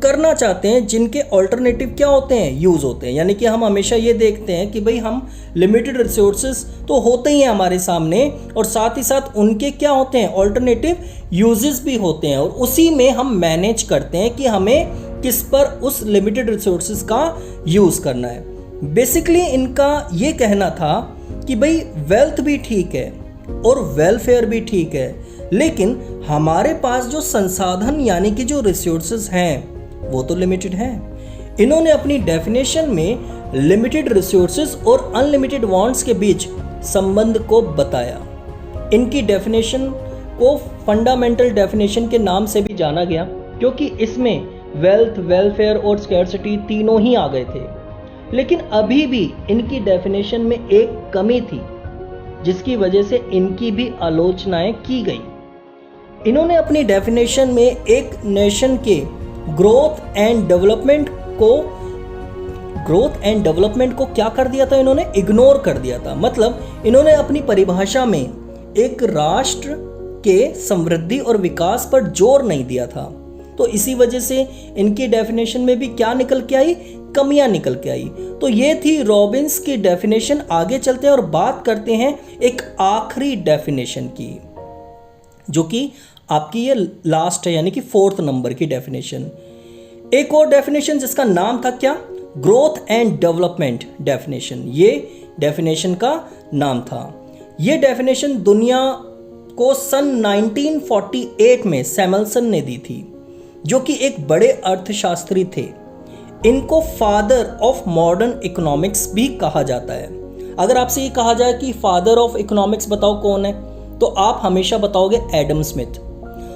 करना चाहते हैं जिनके ऑल्टरनेटिव क्या होते हैं? यूज होते हैं। यानी कि हम हमेशा ये देखते हैं कि भाई हम लिमिटेड रिसोर्सेज तो होते ही हैं हमारे सामने, और साथ ही साथ उनके क्या होते हैं? ऑल्टरनेटिव यूजेस भी होते हैं, और उसी में हम मैनेज करते हैं कि हमें किस पर उस लिमिटेड रिसोर्सेज का यूज करना है। बेसिकली इनका ये कहना था कि भाई वेल्थ भी ठीक है और वेलफेयर भी ठीक है, लेकिन हमारे पास जो संसाधन यानी कि जो रिसोर्सेज हैं वो तो लिमिटेड हैं। इन्होंने अपनी डेफिनेशन में लिमिटेड रिसोर्सेज और अनलिमिटेड वांट्स के बीच संबंध को बताया। इनकी डेफिनेशन को फंडामेंटल डेफिनेशन के नाम से भी जाना गया, क्योंकि इसमें वेल्थ, वेलफेयर और स्कैर्सिटी तीनों ही आ गए थे। लेकिन अभी भी इनकी डेफिनेशन में एक कमी थी, जिसकी वजह से इनकी भी आलोचनाएं की गई। इन्होंने अपनी डेफिनेशन में एक नेशन के ग्रोथ एंड डेवलपमेंट को क्या कर दिया था? इन्होंने इग्नोर कर दिया था। मतलब इन्होंने अपनी परिभाषा में एक राष्ट्र के समृद्धि और विकास पर जोर नहीं दिया था। तो इसी वजह से इनकी डेफिनेशन में भी क्या निकल के आई? कमियां निकल के आई। तो ये थी रॉबिन्स की डेफिनेशन। आगे चलते हैं और बात करते हैं एक आखिरी डेफिनेशन की, जो कि आपकी ये लास्ट है, यानी कि 4th नंबर की डेफिनेशन। एक और डेफिनेशन जिसका नाम था क्या? Growth and development definition. ये डेफिनेशन का नाम था। ये डेफिनेशन दुनिया को सन 1948 में सैमुअलसन ने दी थी, जो कि एक बड़े अर्थशास्त्री थे। इनको फादर ऑफ मॉडर्न इकोनॉमिक्स भी कहा जाता है। अगर आपसे ये कहा जाए कि फादर ऑफ इकोनॉमिक्स बताओ कौन है, तो आप हमेशा बताओगे एडम स्मिथ।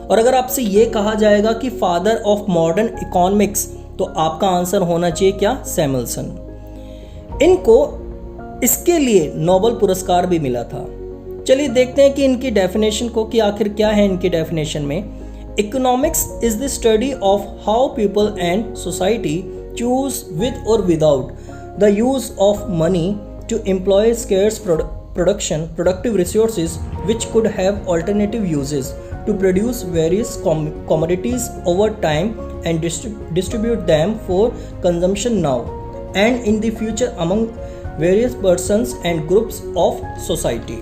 और अगर आपसे ये कहा जाएगा कि फादर ऑफ मॉडर्न इकोनॉमिक्स, तो आपका आंसर होना चाहिए क्या? सैमुअलसन। इनको इसके लिए नोबेल पुरस्कार भी मिला था। चलिए देखते हैं कि इनकी डेफिनेशन को, कि आखिर क्या है इनकी डेफिनेशन में। Economics is the study of how people and society choose with or without the use of money to employ scarce productive resources which could have alternative uses to produce various commodities over time and distribute them for consumption now and in the future among various persons and groups of society।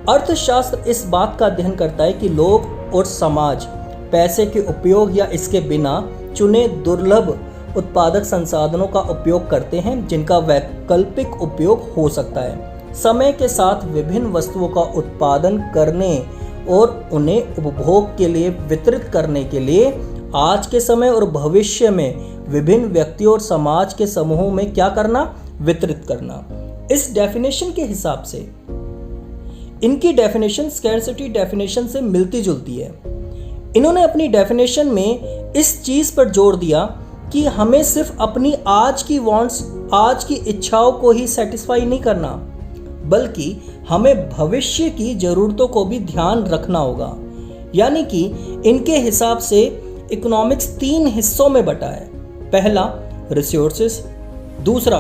अर्थशास्त्र इस बात का अध्ययन करता है कि लोग और समाज पैसे के उपयोग या इसके बिना चुने दुर्लभ उत्पादक संसाधनों का उपयोग करते हैं, जिनका वैकल्पिक उपयोग हो सकता है। समय के साथ विभिन्न वस्तुओं का उत्पादन करने और उन्हें उपभोग के लिए वितरित करने के लिए आज के समय और भविष्य में विभिन्न व्यक्तियों और समाज के समूहों में क्या करना? वितरित करना। इस डेफिनेशन के हिसाब से इनकी डेफिनेशन स्कैर्सिटी डेफिनेशन से मिलती जुलती है। इन्होंने अपनी डेफिनेशन में इस चीज़ पर जोर दिया कि हमें सिर्फ अपनी आज की वांट्स, आज की इच्छाओं को ही सेटिस्फाई नहीं करना, बल्कि हमें भविष्य की ज़रूरतों को भी ध्यान रखना होगा। यानी कि इनके हिसाब से इकोनॉमिक्स 3 हिस्सों में बटा है। पहला रिसोर्सेस, दूसरा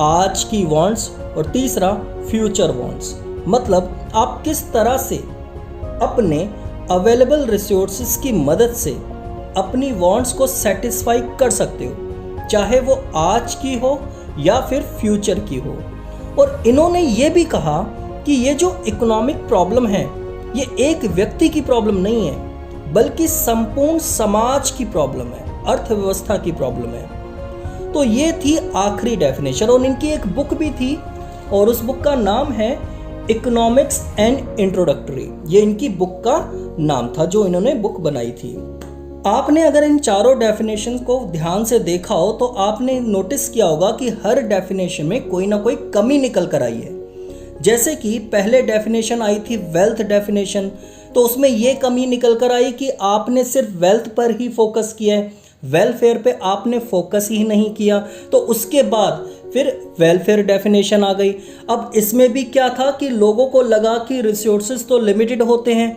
आज की वांट्स और तीसरा फ्यूचर वांट्स। मतलब आप किस तरह से अपने अवेलेबल रिसोर्सेस की मदद से अपनी वांट्स को सेटिस्फाई कर सकते हो, चाहे वो आज की हो या फिर फ्यूचर की हो। और इन्होंने ये भी कहा कि ये जो इकोनॉमिक प्रॉब्लम है ये एक व्यक्ति की प्रॉब्लम नहीं है, बल्कि संपूर्ण समाज की प्रॉब्लम है, अर्थव्यवस्था की प्रॉब्लम है। तो ये थी आखिरी डेफिनेशन। और इनकी एक बुक भी थी और उस बुक का नाम है इकोनॉमिक्स एंड इंट्रोडक्टरी। ये इनकी बुक का नाम था जो इन्होंने बुक बनाई थी। आपने अगर इन चारों डेफिनेशन को ध्यान से देखा हो तो आपने नोटिस किया होगा कि हर डेफिनेशन में कोई ना कोई कमी निकल कर आई है। जैसे कि पहले डेफिनेशन आई थी वेल्थ डेफिनेशन, तो उसमें यह कमी निकल कर आई कि आपने सिर्फ वेल्थ पर ही फोकस किया है, वेलफेयर पे आपने फोकस ही नहीं किया। तो उसके बाद फिर वेलफेयर डेफिनेशन आ गई। अब इसमें भी क्या था कि लोगों को लगा कि रिसोर्सेज तो लिमिटेड होते हैं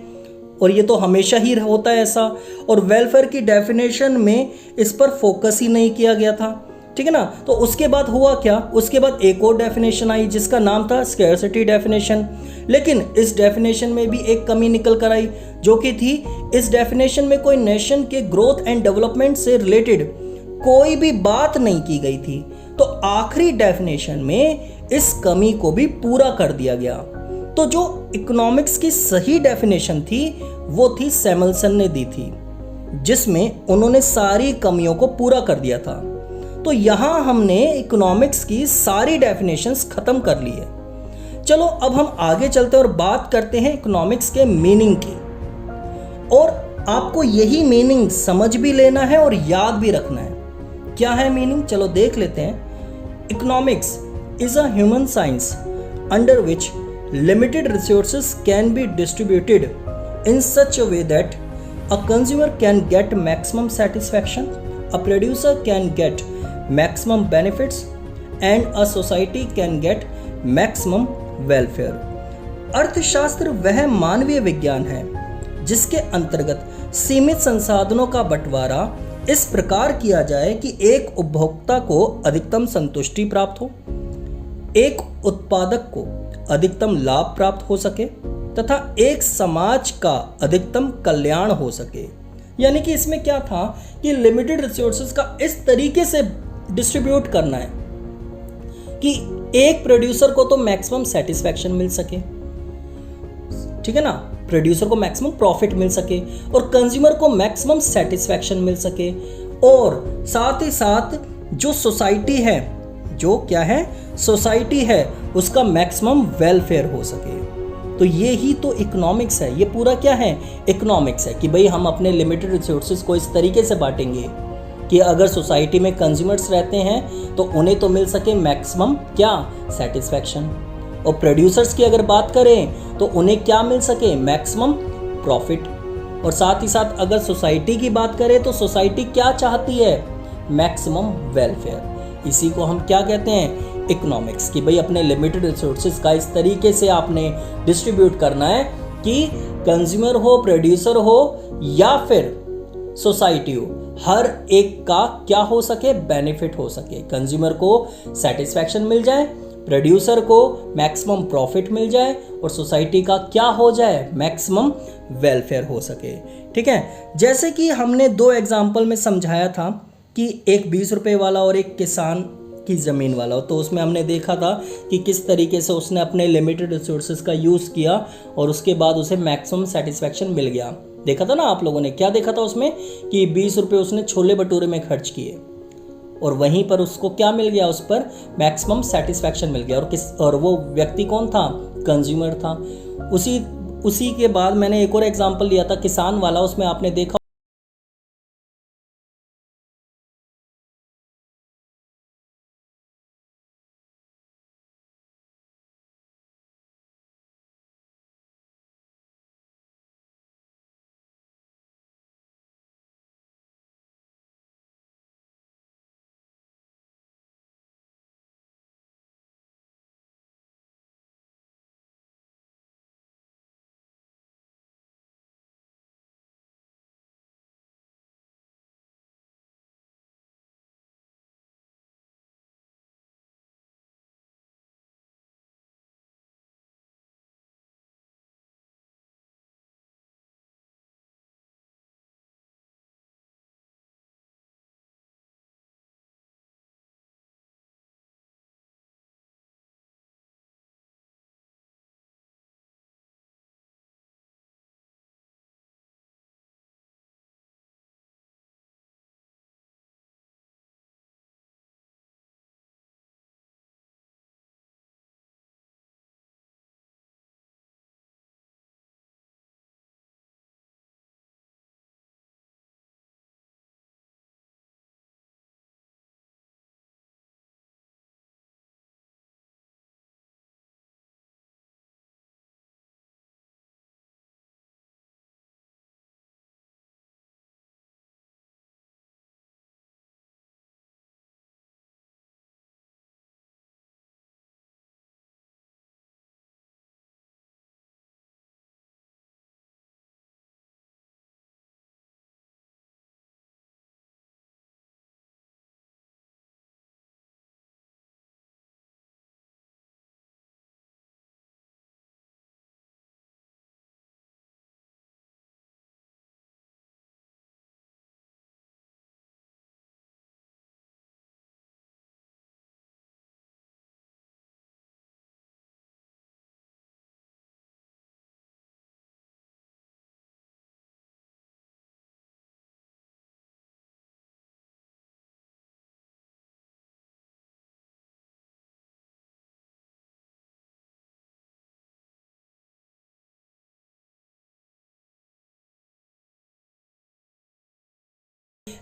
और ये तो हमेशा ही होता है ऐसा, और वेलफेयर की डेफिनेशन में इस पर फोकस ही नहीं किया गया था। ठीक है ना। तो उसके बाद हुआ क्या, उसके बाद एक और डेफिनेशन आई जिसका नाम था स्कैरसिटी डेफिनेशन। लेकिन इस डेफिनेशन में भी एक कमी निकल कर आई, जो कि थी इस डेफिनेशन में कोई नेशन के ग्रोथ एंड डेवलपमेंट से रिलेटेड कोई भी बात नहीं की गई थी। तो आखिरी डेफिनेशन में इस कमी को भी पूरा कर दिया गया। तो जो इकोनॉमिक्स की सही डेफिनेशन थी वो थी सैमुअलसन ने दी थी, जिसमें उन्होंने सारी कमियों को पूरा कर दिया था। तो यहां हमने इकोनॉमिक्स की सारी डेफिनेशंस खत्म कर ली है। चलो अब हम आगे चलते और बात करते हैं इकोनॉमिक्स के मीनिंग की। और आपको यही मीनिंग समझ भी लेना है और याद भी रखना है। क्या है मीनिंग, चलो देख लेते हैं। Economics is a human science under which limited resources can be distributed in such a way that a consumer can get maximum satisfaction, a producer can get maximum benefits, and a society can get maximum welfare. अर्थशास्त्र वह मानवीय विज्ञान है जिसके अंतर्गत सीमित संसाधनों का बंटवारा इस प्रकार किया जाए कि एक उपभोक्ता को अधिकतम संतुष्टि प्राप्त हो, एक उत्पादक को अधिकतम लाभ प्राप्त हो सके तथा एक समाज का अधिकतम कल्याण हो सके। यानी कि इसमें क्या था कि लिमिटेड रिसोर्सेज का इस तरीके से डिस्ट्रीब्यूट करना है कि एक प्रोड्यूसर को तो मैक्सिमम सेटिस्फैक्शन मिल सके, ठीक है ना, प्रोड्यूसर को मैक्सिमम प्रॉफिट मिल सके और कंज्यूमर को मैक्सिमम सेटिस्फैक्शन मिल सके, और साथ ही साथ जो सोसाइटी है, जो क्या है सोसाइटी है, उसका मैक्सिमम वेलफेयर हो सके। तो ये ही तो इकोनॉमिक्स है। ये पूरा क्या है, इकोनॉमिक्स है कि भाई हम अपने लिमिटेड रिसोर्सेज को इस तरीके से बांटेंगे कि अगर सोसाइटी में कंज्यूमर्स रहते हैं तो उन्हें तो मिल सके मैक्सिमम क्या, सेटिस्फैक्शन, और प्रोड्यूसर्स की अगर बात करें तो उन्हें क्या मिल सके, मैक्सिमम प्रॉफिट। और साथ ही साथ अगर सोसाइटी की बात करें तो सोसाइटी क्या चाहती है, मैक्सिमम वेलफेयर। इसी को हम क्या कहते हैं, इकोनॉमिक्स, कि भाई अपने लिमिटेड रिसोर्सेज का इस तरीके से आपने डिस्ट्रीब्यूट करना है कि कंज्यूमर हो, प्रोड्यूसर हो या फिर सोसाइटी हो, हर एक का क्या हो सके, बेनिफिट हो सके। कंज्यूमर को सेटिस्फैक्शन मिल जाए, प्रोड्यूसर को मैक्सिमम प्रॉफिट मिल जाए और सोसाइटी का क्या हो जाए, मैक्सिमम वेलफेयर हो सके। ठीक है, जैसे कि हमने 2 एग्जाम्पल में समझाया था कि एक 20 रुपये वाला और एक किसान की ज़मीन वाला हो, तो उसमें हमने देखा था कि किस तरीके से उसने अपने लिमिटेड रिसोर्सेज का यूज़ किया और उसके बाद उसे मैक्सिमम सेटिस्फैक्शन मिल गया। देखा था ना आप लोगों ने, क्या देखा था उसमें कि 20 रुपये उसने छोले भटूरे में खर्च किए और वहीं पर उसको क्या मिल गया, उस पर मैक्सिमम सेटिस्फैक्शन मिल गया। और वो व्यक्ति कौन था, कंज्यूमर था। उसी के बाद मैंने एक और एग्जाम्पल लिया था किसान वाला, उसमें आपने देखा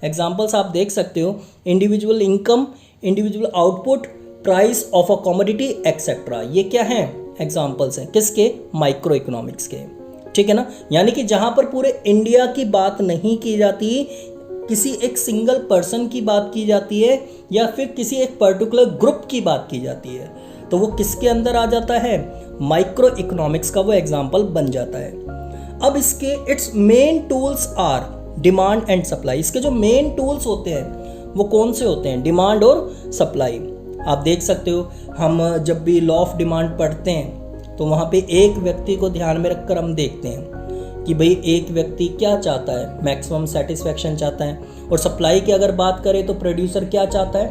एग्जाम्पल्स आप देख सकते हो, individual income, individual output, price of a commodity etcetera. ये क्या है? एग्जाम्पल्स हैं किसके? माइक्रो इकोनॉमिक्स के। ठीक है ना, यानी कि जहां पर पूरे इंडिया की बात नहीं की जाती, किसी एक सिंगल पर्सन की बात की जाती है या फिर किसी एक पर्टिकुलर ग्रुप की बात की जाती है, तो वो किसके अंदर आ जाता है? माइक्रो इकोनॉमिक्स का वो एग्जाम्पल बन जाता है। अब इसके it's main tools are demand and supply. इसके जो मेन टूल्स होते हैं वो कौन से होते हैं? डिमांड और सप्लाई। आप देख सकते हो, हम जब भी लॉ ऑफ डिमांड पढ़ते हैं तो वहाँ पे एक व्यक्ति को ध्यान में रखकर हम देखते हैं कि भाई एक व्यक्ति क्या चाहता है? मैक्सिमम सेटिस्फैक्शन चाहता है। और सप्लाई की अगर बात करें तो प्रोड्यूसर क्या चाहता है?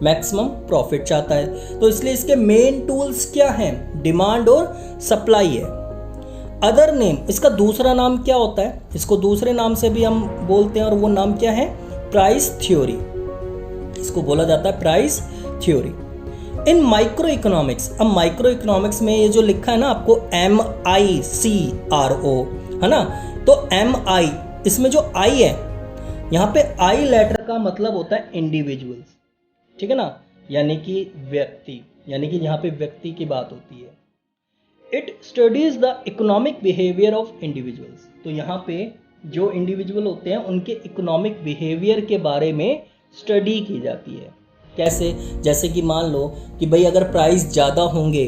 मैक्सिमम प्रॉफिट चाहता है। तो इसलिए इसके मेन टूल्स क्या हैं? डिमांड और सप्लाई है। अदर नेम, इसका दूसरा नाम क्या होता है? इसको दूसरे नाम से भी हम बोलते हैं और वो नाम क्या है? Price theory. इसको बोला जाता है प्राइस थ्योरी। इन माइक्रो इकोनॉमिक्स, अब माइक्रो इकोनॉमिक्स में ये जो लिखा है ना आपको MICRO, है ना, तो MI, इसमें जो I है, यहाँ पे I लेटर का मतलब होता है इंडिविजुअल्स। ठीक है ना, यानी कि व्यक्ति, यानी कि यहाँ पे व्यक्ति की बात होती है। It studies the economic behaviour of individuals. तो यहाँ पे जो इंडिविजुअल होते हैं उनके इकोनॉमिक बिहेवियर के बारे में स्टडी की जाती है। कैसे? जैसे कि मान लो कि भाई अगर प्राइस ज़्यादा होंगे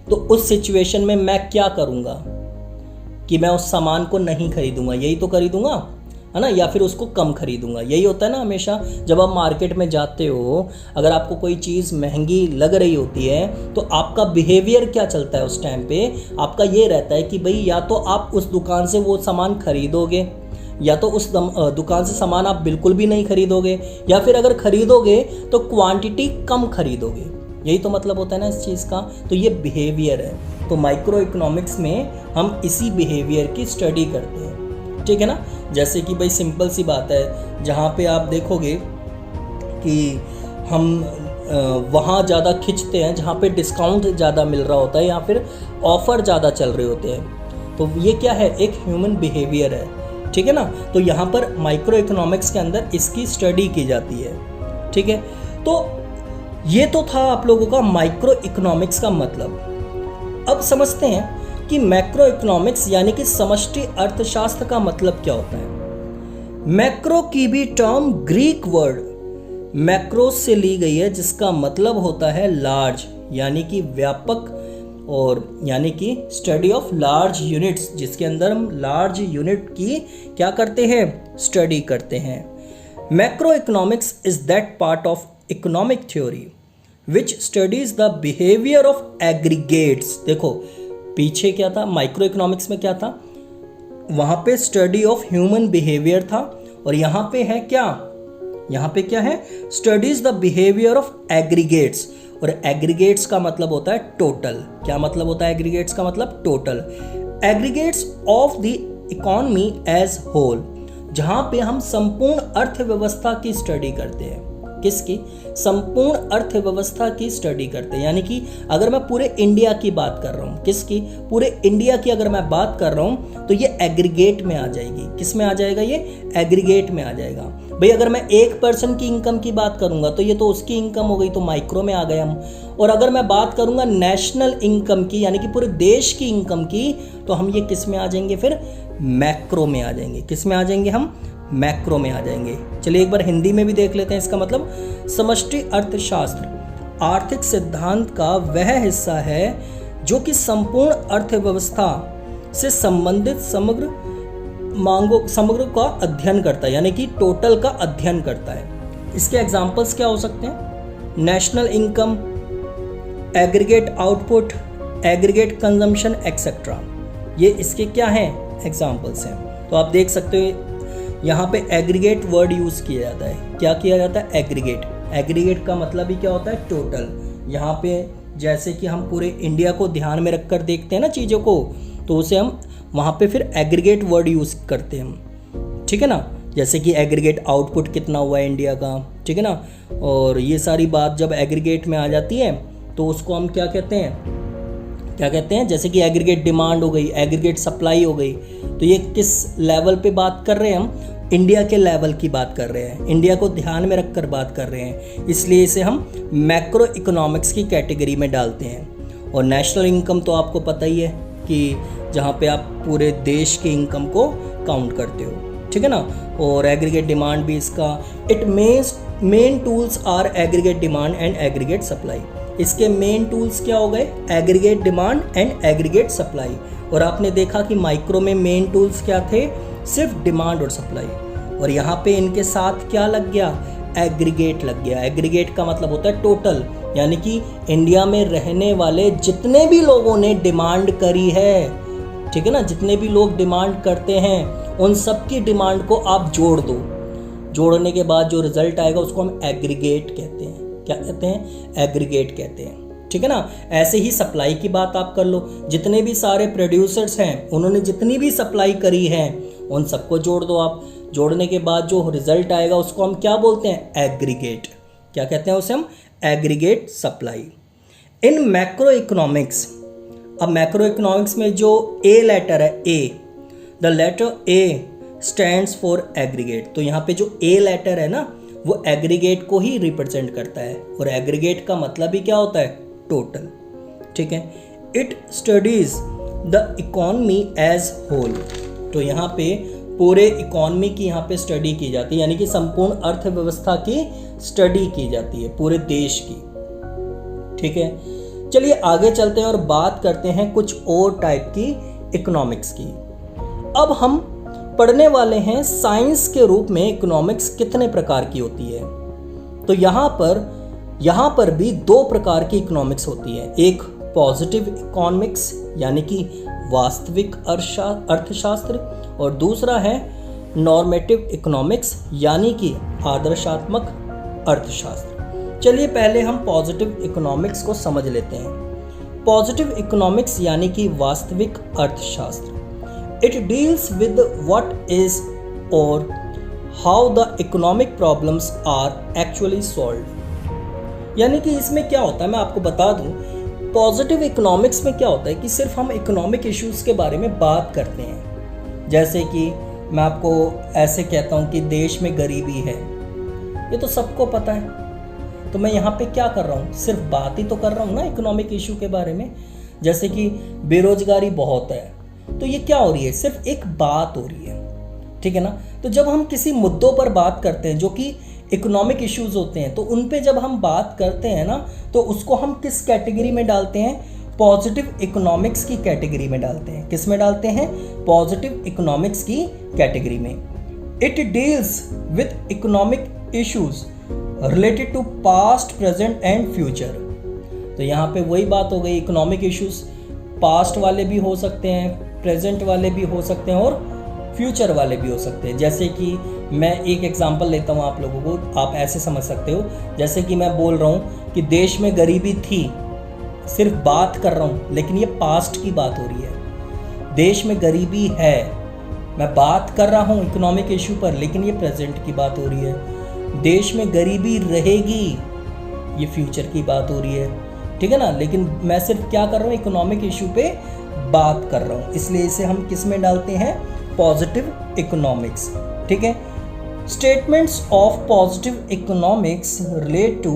तो उस सिचुएशन में मैं क्या करूँगा कि मैं उस सामान को नहीं खरीदूंगा, यही तो खरीदूंगा, है ना, या फिर उसको कम खरीदूंगा। यही होता है ना हमेशा जब आप मार्केट में जाते हो, अगर आपको कोई चीज़ महंगी लग रही होती है तो आपका बिहेवियर क्या चलता है उस टाइम पे? आपका ये रहता है कि भाई या तो आप उस दुकान से वो सामान खरीदोगे या तो उस दुकान से सामान आप बिल्कुल भी नहीं खरीदोगे, या फिर अगर खरीदोगे तो क्वांटिटी कम खरीदोगे। यही तो मतलब होता है ना इस चीज़ का। तो ये बिहेवियर है। तो माइक्रो इकोनॉमिक्स में हम इसी बिहेवियर की स्टडी करते हैं। ठीक है ना, जैसे कि भाई सिंपल सी बात है, जहाँ पे आप देखोगे कि हम वहाँ ज़्यादा खिंचते हैं जहाँ पे डिस्काउंट ज़्यादा मिल रहा होता है या फिर ऑफ़र ज़्यादा चल रहे होते हैं। तो ये क्या है? एक ह्यूमन बिहेवियर है। ठीक है ना, तो यहाँ पर माइक्रो इकोनॉमिक्स के अंदर इसकी स्टडी की जाती है। ठीक है, तो ये तो था आप लोगों का माइक्रो इकोनॉमिक्स का मतलब। अब समझते हैं कि मैक्रो इकोनॉमिक्स यानी कि समष्टि अर्थशास्त्र का मतलब क्या होता है। मैक्रो की भी टर्म ग्रीक वर्ड मैक्रो से ली गई है, जिसका मतलब होता है लार्ज, यानी कि व्यापक, और यानी कि स्टडी ऑफ लार्ज यूनिट्स, जिसके अंदर हम लार्ज यूनिट की क्या करते हैं? स्टडी करते हैं। Macro economics is that part of economic theory which studies the behaviour of aggregates. देखो पीछे क्या था? माइक्रो इकोनॉमिक्स में क्या था? वहाँ पे स्टडी ऑफ ह्यूमन बिहेवियर था, और यहाँ पे है क्या? यहाँ पे क्या है? Studies the behaviour of aggregates. और एग्रीगेट्स का मतलब होता है टोटल। क्या मतलब होता है एग्रीगेट्स का मतलब? Total. Aggregates of the economy as whole, जहाँ पे हम संपूर्ण अर्थव्यवस्था की स्टडी करते हैं। किसकी? संपूर्ण अर्थव्यवस्था की स्टडी करते हैं। यानी कि अगर मैं पूरे इंडिया की बात कर रहा हूँ, किसकी? पूरे इंडिया की अगर मैं बात कर रहा हूँ तो ये एग्रीगेट में आ जाएगी। किस में आ जाएगा? ये एग्रीगेट में आ जाएगा। भाई अगर मैं एक पर्सन की इनकम की बात करूंगा तो ये तो उसकी इनकम हो गई, तो माइक्रो में आ गए हम। और अगर मैं बात करूंगा नेशनल इनकम की, यानी कि पूरे देश की इनकम की, तो हम ये किस में आ जाएंगे? फिर मैक्रो में आ जाएंगे। किस में आ जाएंगे हम? मैक्रो में आ जाएंगे। चलिए एक बार हिंदी में भी देख लेते हैं इसका मतलब। समष्टि अर्थशास्त्र आर्थिक सिद्धांत का वह हिस्सा है जो कि संपूर्ण अर्थव्यवस्था से संबंधित समग्र का अध्ययन करता है, यानी कि टोटल का अध्ययन करता है। इसके एग्जाम्पल्स क्या हो सकते हैं? National income, aggregate output, aggregate consumption etcetera. ये इसके क्या हैं? एग्जाम्पल्स हैं। तो आप देख सकते हो यहाँ पे एग्रीगेट वर्ड यूज़ किया जाता है। क्या किया जाता है? एग्रीगेट। एग्रीगेट का मतलब ही क्या होता है? टोटल। यहाँ पे जैसे कि हम पूरे इंडिया को ध्यान में रखकर देखते हैं ना चीज़ों को, तो उसे हम वहाँ पे फिर एग्रीगेट वर्ड यूज़ करते हैं हम। ठीक है ना, जैसे कि एग्रीगेट आउटपुट कितना हुआ है इंडिया का, ठीक है ना, और ये सारी बात जब एग्रीगेट में आ जाती है तो उसको हम क्या कहते हैं? जैसे कि एग्रीगेट डिमांड हो गई, एग्रीगेट सप्लाई हो गई। तो ये किस लेवल पे बात कर रहे हैं हम? इंडिया के लेवल की बात कर रहे हैं, इंडिया को ध्यान में रखकर बात कर रहे हैं, इसलिए इसे हम मैक्रो इकोनॉमिक्स की कैटेगरी में डालते हैं। और नेशनल इनकम तो आपको पता ही है कि जहाँ पे आप पूरे देश के इनकम को काउंट करते हो, ठीक है ना। और एग्रीगेट डिमांड भी इसका, it main tools are aggregate demand and aggregate supply. इसके मेन टूल्स क्या हो गए? Aggregate demand and aggregate supply. और आपने देखा कि माइक्रो में मेन टूल्स क्या थे? सिर्फ डिमांड और सप्लाई। और यहाँ पे इनके साथ क्या लग गया? एग्रीगेट लग गया। एग्रीगेट का मतलब होता है टोटल, यानी कि इंडिया में रहने वाले जितने भी लोगों ने डिमांड करी है, ठीक है ना, जितने भी लोग डिमांड करते हैं उन सब की डिमांड को आप जोड़ दो। जोड़ने के बाद जो रिजल्ट आएगा उसको हम एग्रीगेट कहते हैं। क्या कहते हैं? एग्रीगेट कहते हैं, ठीक है ना। ऐसे ही सप्लाई की बात आप कर लो, जितने भी सारे प्रोड्यूसर्स हैं उन्होंने जितनी भी सप्लाई करी है उन सबको जोड़ दो आप। जोड़ने के बाद जो रिजल्ट आएगा उसको हम क्या बोलते हैं? एग्रीगेट। क्या कहते हैं उसे हम? Aggregate supply. In macro economics, अब मैक्रो इकोनॉमिक्स में जो ए लेटर है, A, the letter A stands for aggregate. तो यहाँ पे जो ए लेटर है ना वो एग्रीगेट को ही रिप्रेजेंट करता है। और एग्रीगेट का मतलब ही क्या होता है? टोटल, ठीक है। It studies the economy as whole. तो यहाँ पे पूरे इकोनॉमी की यहाँ पे स्टडी की जाती है, यानी कि संपूर्ण अर्थव्यवस्था की स्टडी की जाती है, पूरे देश की, ठीक है। चलिए आगे चलते हैं और बात करते हैं कुछ और टाइप की इकोनॉमिक्स की। अब हम पढ़ने वाले हैं साइंस के रूप में इकोनॉमिक्स कितने प्रकार की होती है। तो यहाँ पर भी दो प्रकार की इकोनॉमिक्स होती है। एक पॉजिटिव इकोनॉमिक्स यानी कि वास्तविक अर्थशास्त्र, और दूसरा है नॉर्मेटिव इकोनॉमिक्स यानी कि आदर्शात्मक अर्थशास्त्र। चलिए पहले हम पॉजिटिव इकोनॉमिक्स को समझ लेते हैं। पॉजिटिव इकोनॉमिक्स यानी कि वास्तविक अर्थशास्त्र, it deals with what is or how the economic problems are actually solved। यानी कि इसमें क्या होता है, मैं आपको बता दूं, पॉजिटिव इकोनॉमिक्स में क्या होता है कि सिर्फ हम इकोनॉमिक इश्यूज के बारे में बात करते हैं। जैसे कि मैं आपको ऐसे कहता हूं कि देश में गरीबी है, ये तो सबको पता है, तो मैं यहाँ पे क्या कर रहा हूँ? सिर्फ बात ही तो कर रहा हूँ ना इकोनॉमिक इशू के बारे में। जैसे कि बेरोजगारी बहुत है, तो ये क्या हो रही है? सिर्फ एक बात हो रही है, ठीक है ना। तो जब हम किसी मुद्दों पर बात करते हैं जो कि इकोनॉमिक इश्यूज होते हैं, तो उन पे जब हम बात करते हैं ना, तो उसको हम किस कैटेगरी में डालते हैं? पॉजिटिव इकोनॉमिक्स की कैटेगरी में डालते हैं। किस में डालते हैं? पॉजिटिव इकोनॉमिक्स की कैटेगरी में। It deals with economic issues related to past, present and future. तो यहाँ पे वही बात हो गई, इकोनॉमिक इश्यूज पास्ट वाले भी हो सकते हैं, प्रेजेंट वाले भी हो सकते हैं और फ्यूचर वाले भी हो सकते हैं। जैसे कि मैं एक एग्जांपल लेता हूँ आप लोगों को, आप ऐसे समझ सकते हो। जैसे कि मैं बोल रहा हूँ कि देश में गरीबी थी, सिर्फ बात कर रहा हूँ, लेकिन ये पास्ट की बात हो रही है। देश में गरीबी है, मैं बात कर रहा हूँ इकोनॉमिक इशू पर, लेकिन ये प्रेजेंट की बात हो रही है। देश में गरीबी रहेगी, ये फ्यूचर की बात हो रही है, ठीक है ना। लेकिन मैं सिर्फ क्या कर रहा हूँ? इकोनॉमिक इशू पे बात कर रहा हूँ, इसलिए इसे हम किस में डालते हैं? पॉजिटिव इकोनॉमिक्स, ठीक है। Statements of positive economics relate to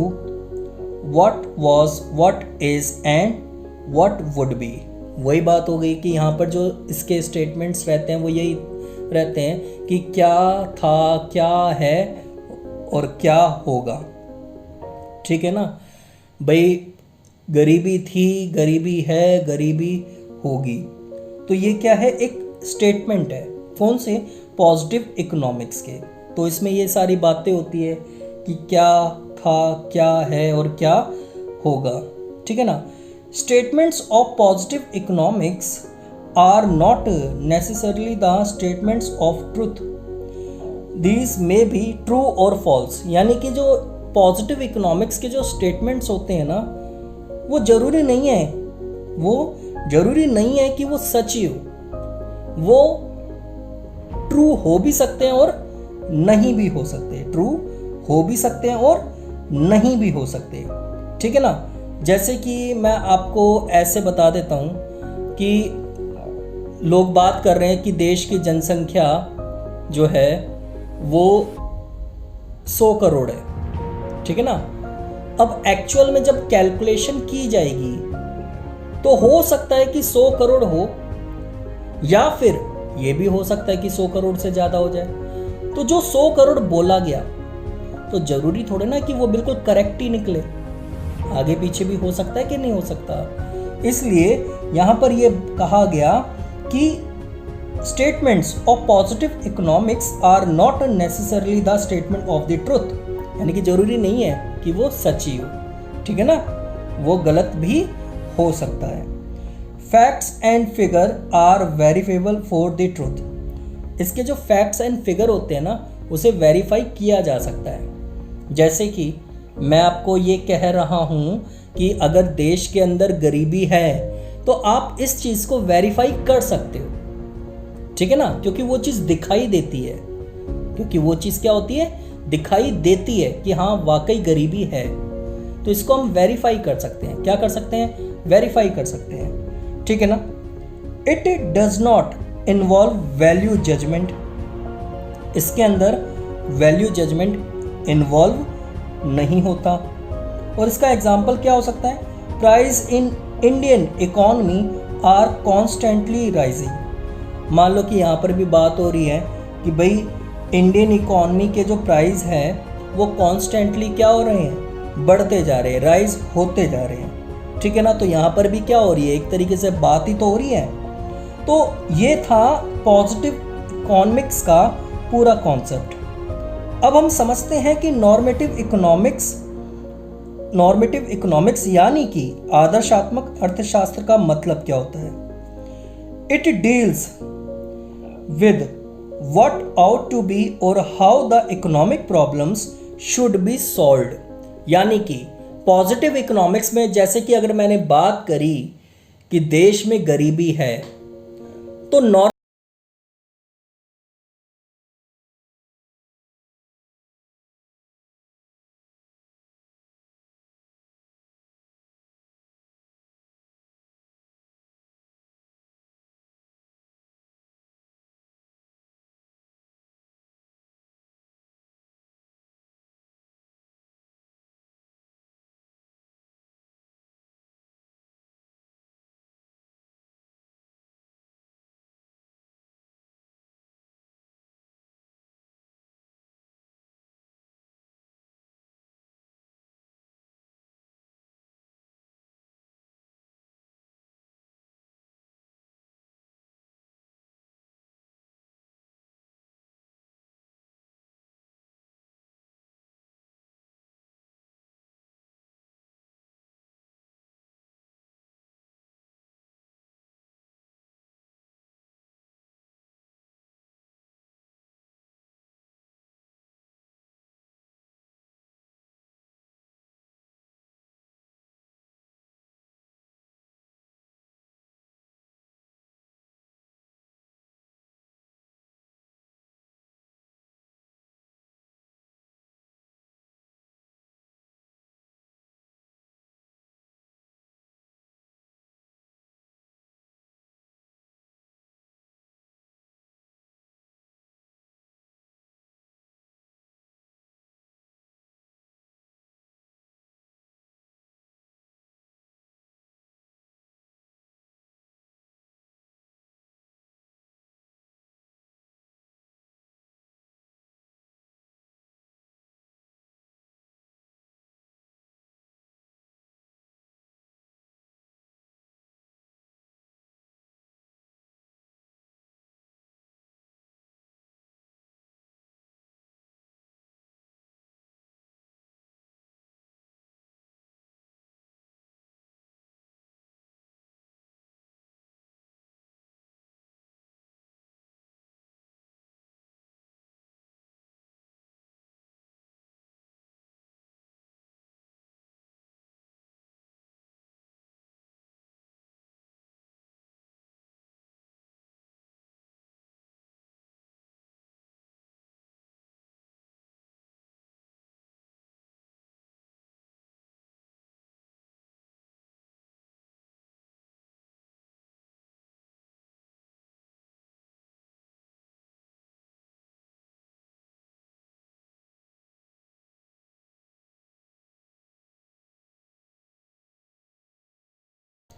what was, what is and what would be. वही बात हो गई कि यहाँ पर जो इसके स्टेटमेंट्स रहते हैं वो यही रहते हैं कि क्या था, क्या है और क्या होगा, ठीक है ना भाई। गरीबी थी, गरीबी है, गरीबी होगी, तो ये क्या है? एक स्टेटमेंट है। कौन से? पॉजिटिव इकोनॉमिक्स के। तो इसमें ये सारी बातें होती है कि क्या था, क्या है और क्या होगा, ठीक है ना। Statements of positive economics are not necessarily the statements of truth, these may be true और फॉल्स। यानी कि जो पॉजिटिव इकोनॉमिक्स के जो स्टेटमेंट्स होते हैं ना, वो जरूरी नहीं है कि वो सच ही हो, वो ट्रू हो भी सकते हैं और नहीं भी हो सकते, ट्रू हो भी सकते हैं और नहीं भी हो सकते, ठीक है ना। जैसे कि मैं आपको ऐसे बता देता हूँ कि लोग बात कर रहे हैं कि देश की जनसंख्या जो है वो 100 करोड़ है, ठीक है ना। अब एक्चुअल में जब कैलकुलेशन की जाएगी तो हो सकता है कि 100 करोड़ हो, या फिर ये भी हो सकता है कि 100 करोड़ से ज्यादा हो जाए। तो जो 100 करोड़ बोला गया तो जरूरी थोड़े ना कि वो बिल्कुल करेक्ट ही निकले, आगे पीछे भी हो सकता है कि नहीं हो सकता। इसलिए यहां पर ये कहा गया कि statements of positive economics are not necessarily the statement of the truth, यानी कि जरूरी नहीं है कि वो सच्ची हो, ठीक है ना, वो गलत भी हो सकता है। Facts and figure are verifiable for the truth, इसके जो फैक्ट्स एंड फिगर होते हैं ना उसे वेरीफाई किया जा सकता है। जैसे कि मैं आपको ये कह रहा हूं कि अगर देश के अंदर गरीबी है तो आप इस चीज को वेरीफाई कर सकते हो, ठीक है ना, क्योंकि वो चीज दिखाई देती है, क्योंकि वो चीज क्या होती है, दिखाई देती है कि हाँ वाकई गरीबी है। तो इसको हम वेरीफाई कर सकते हैं, क्या कर सकते हैं, वेरीफाई कर सकते हैं, ठीक है ना। It does not involve value judgement, इसके अंदर वैल्यू जजमेंट इन्वॉल्व नहीं होता। और इसका एग्जाम्पल क्या हो सकता है, price in Indian economy are constantly rising. मान लो कि यहाँ पर भी बात हो रही है कि भाई इंडियन इकोनॉमी के जो प्राइस हैं वो कॉन्स्टेंटली क्या हो रहे हैं, बढ़ते जा रहे हैं, राइज होते जा रहे हैं, ठीक है ना। तो यहाँ पर भी क्या हो रही है, एक तरीके से बात ही तो हो रही है। तो ये था पॉजिटिव इकोनॉमिक्स का पूरा कॉन्सेप्ट। अब हम समझते हैं कि नॉर्मेटिव इकोनॉमिक्स यानी कि आदर्शात्मक अर्थशास्त्र का मतलब क्या होता है। It deals with what ought to be और how the economic problems should be solved, यानी कि पॉजिटिव इकोनॉमिक्स में जैसे कि अगर मैंने बात करी कि देश में गरीबी है तो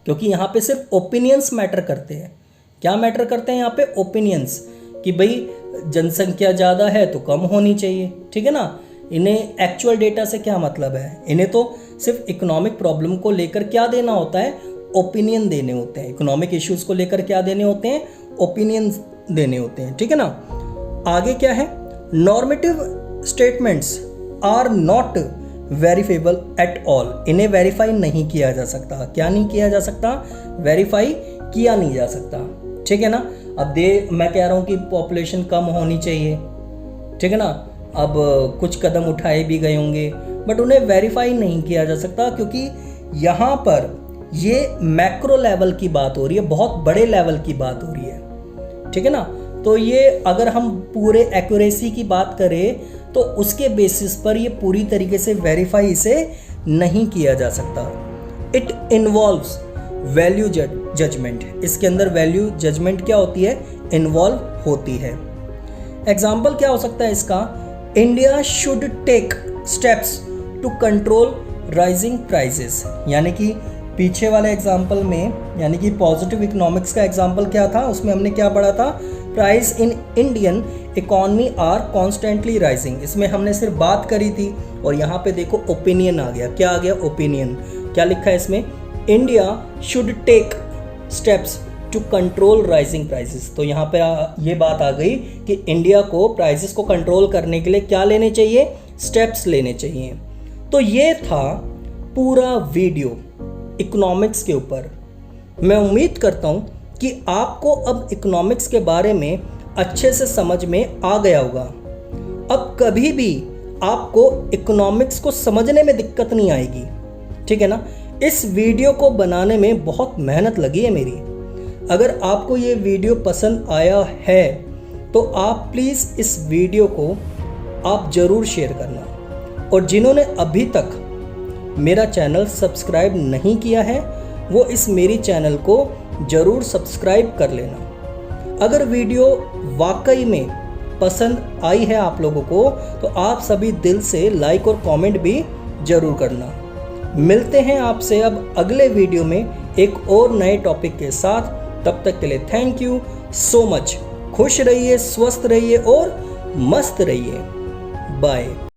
क्योंकि यहाँ पे सिर्फ ओपिनियंस मैटर करते हैं। क्या मैटर करते हैं यहाँ पे? ओपिनियंस, कि भाई जनसंख्या ज़्यादा है तो कम होनी चाहिए, ठीक है ना। इन्हें एक्चुअल डेटा से क्या मतलब है? इन्हें तो सिर्फ इकोनॉमिक प्रॉब्लम को लेकर क्या देना होता है? ओपिनियन देने होते हैं। इकोनॉमिक इश्यूज को लेकर क्या देने होते हैं? ओपिनियन देने होते हैं, ठीक है ना। आगे क्या है? Normative statements are not verifiable at all. इन्हें वेरीफाई नहीं किया जा सकता। क्या नहीं किया जा सकता? वेरीफाई किया नहीं जा सकता, ठीक है ना। अब मैं कह रहा हूँ कि पॉपुलेशन कम होनी चाहिए, ठीक है ना। अब कुछ कदम उठाए भी गए होंगे, बट उन्हें वेरीफाई नहीं किया जा सकता, क्योंकि यहाँ पर ये मैक्रो लेवल की बात हो रही है, बहुत बड़े लेवल की बात हो रही है, ठीक है ना। तो ये अगर हम पूरे एक्यूरेसी की बात करें तो उसके बेसिस पर ये पूरी तरीके से वेरीफाई इसे नहीं किया जा सकता। It involves value judgement. इसके अंदर वैल्यू जजमेंट क्या होती है? इन्वॉल्व होती है। एग्जाम्पल क्या हो सकता है इसका? India should take steps to control rising prices. यानी कि पीछे वाले एग्जाम्पल में, यानी कि पॉजिटिव इकोनॉमिक्स का एग्जाम्पल क्या था, उसमें हमने क्या पढ़ा था? Price in Indian economy are constantly rising. इसमें हमने सिर्फ बात करी थी, और यहाँ पे देखो ओपिनियन आ गया। क्या आ गया? ओपिनियन। क्या लिखा है इसमें? India should take steps to control rising prices. तो यहाँ पे ये बात आ गई कि इंडिया को प्राइसेस को कंट्रोल करने के लिए क्या लेने चाहिए? स्टेप्स लेने चाहिए। तो ये था पूरा वीडियो इकोनॉमिक्स के ऊपर। मैं उम्मीद करता हूँ कि आपको अब इकोनॉमिक्स के बारे में अच्छे से समझ में आ गया होगा। अब कभी भी आपको इकोनॉमिक्स को समझने में दिक्कत नहीं आएगी, ठीक है ना। इस वीडियो को बनाने में बहुत मेहनत लगी है मेरी। अगर आपको ये वीडियो पसंद आया है तो आप प्लीज़ इस वीडियो को आप ज़रूर शेयर करना, और जिन्होंने अभी तक मेरा चैनल सब्सक्राइब नहीं किया है वो इस मेरी चैनल को ज़रूर सब्सक्राइब कर लेना। अगर वीडियो वाकई में पसंद आई है आप लोगों को तो आप सभी दिल से लाइक और कमेंट भी ज़रूर करना। मिलते हैं आपसे अब अगले वीडियो में एक और नए टॉपिक के साथ। तब तक के लिए थैंक यू सो मच। खुश रहिए, स्वस्थ रहिए और मस्त रहिए। बाय।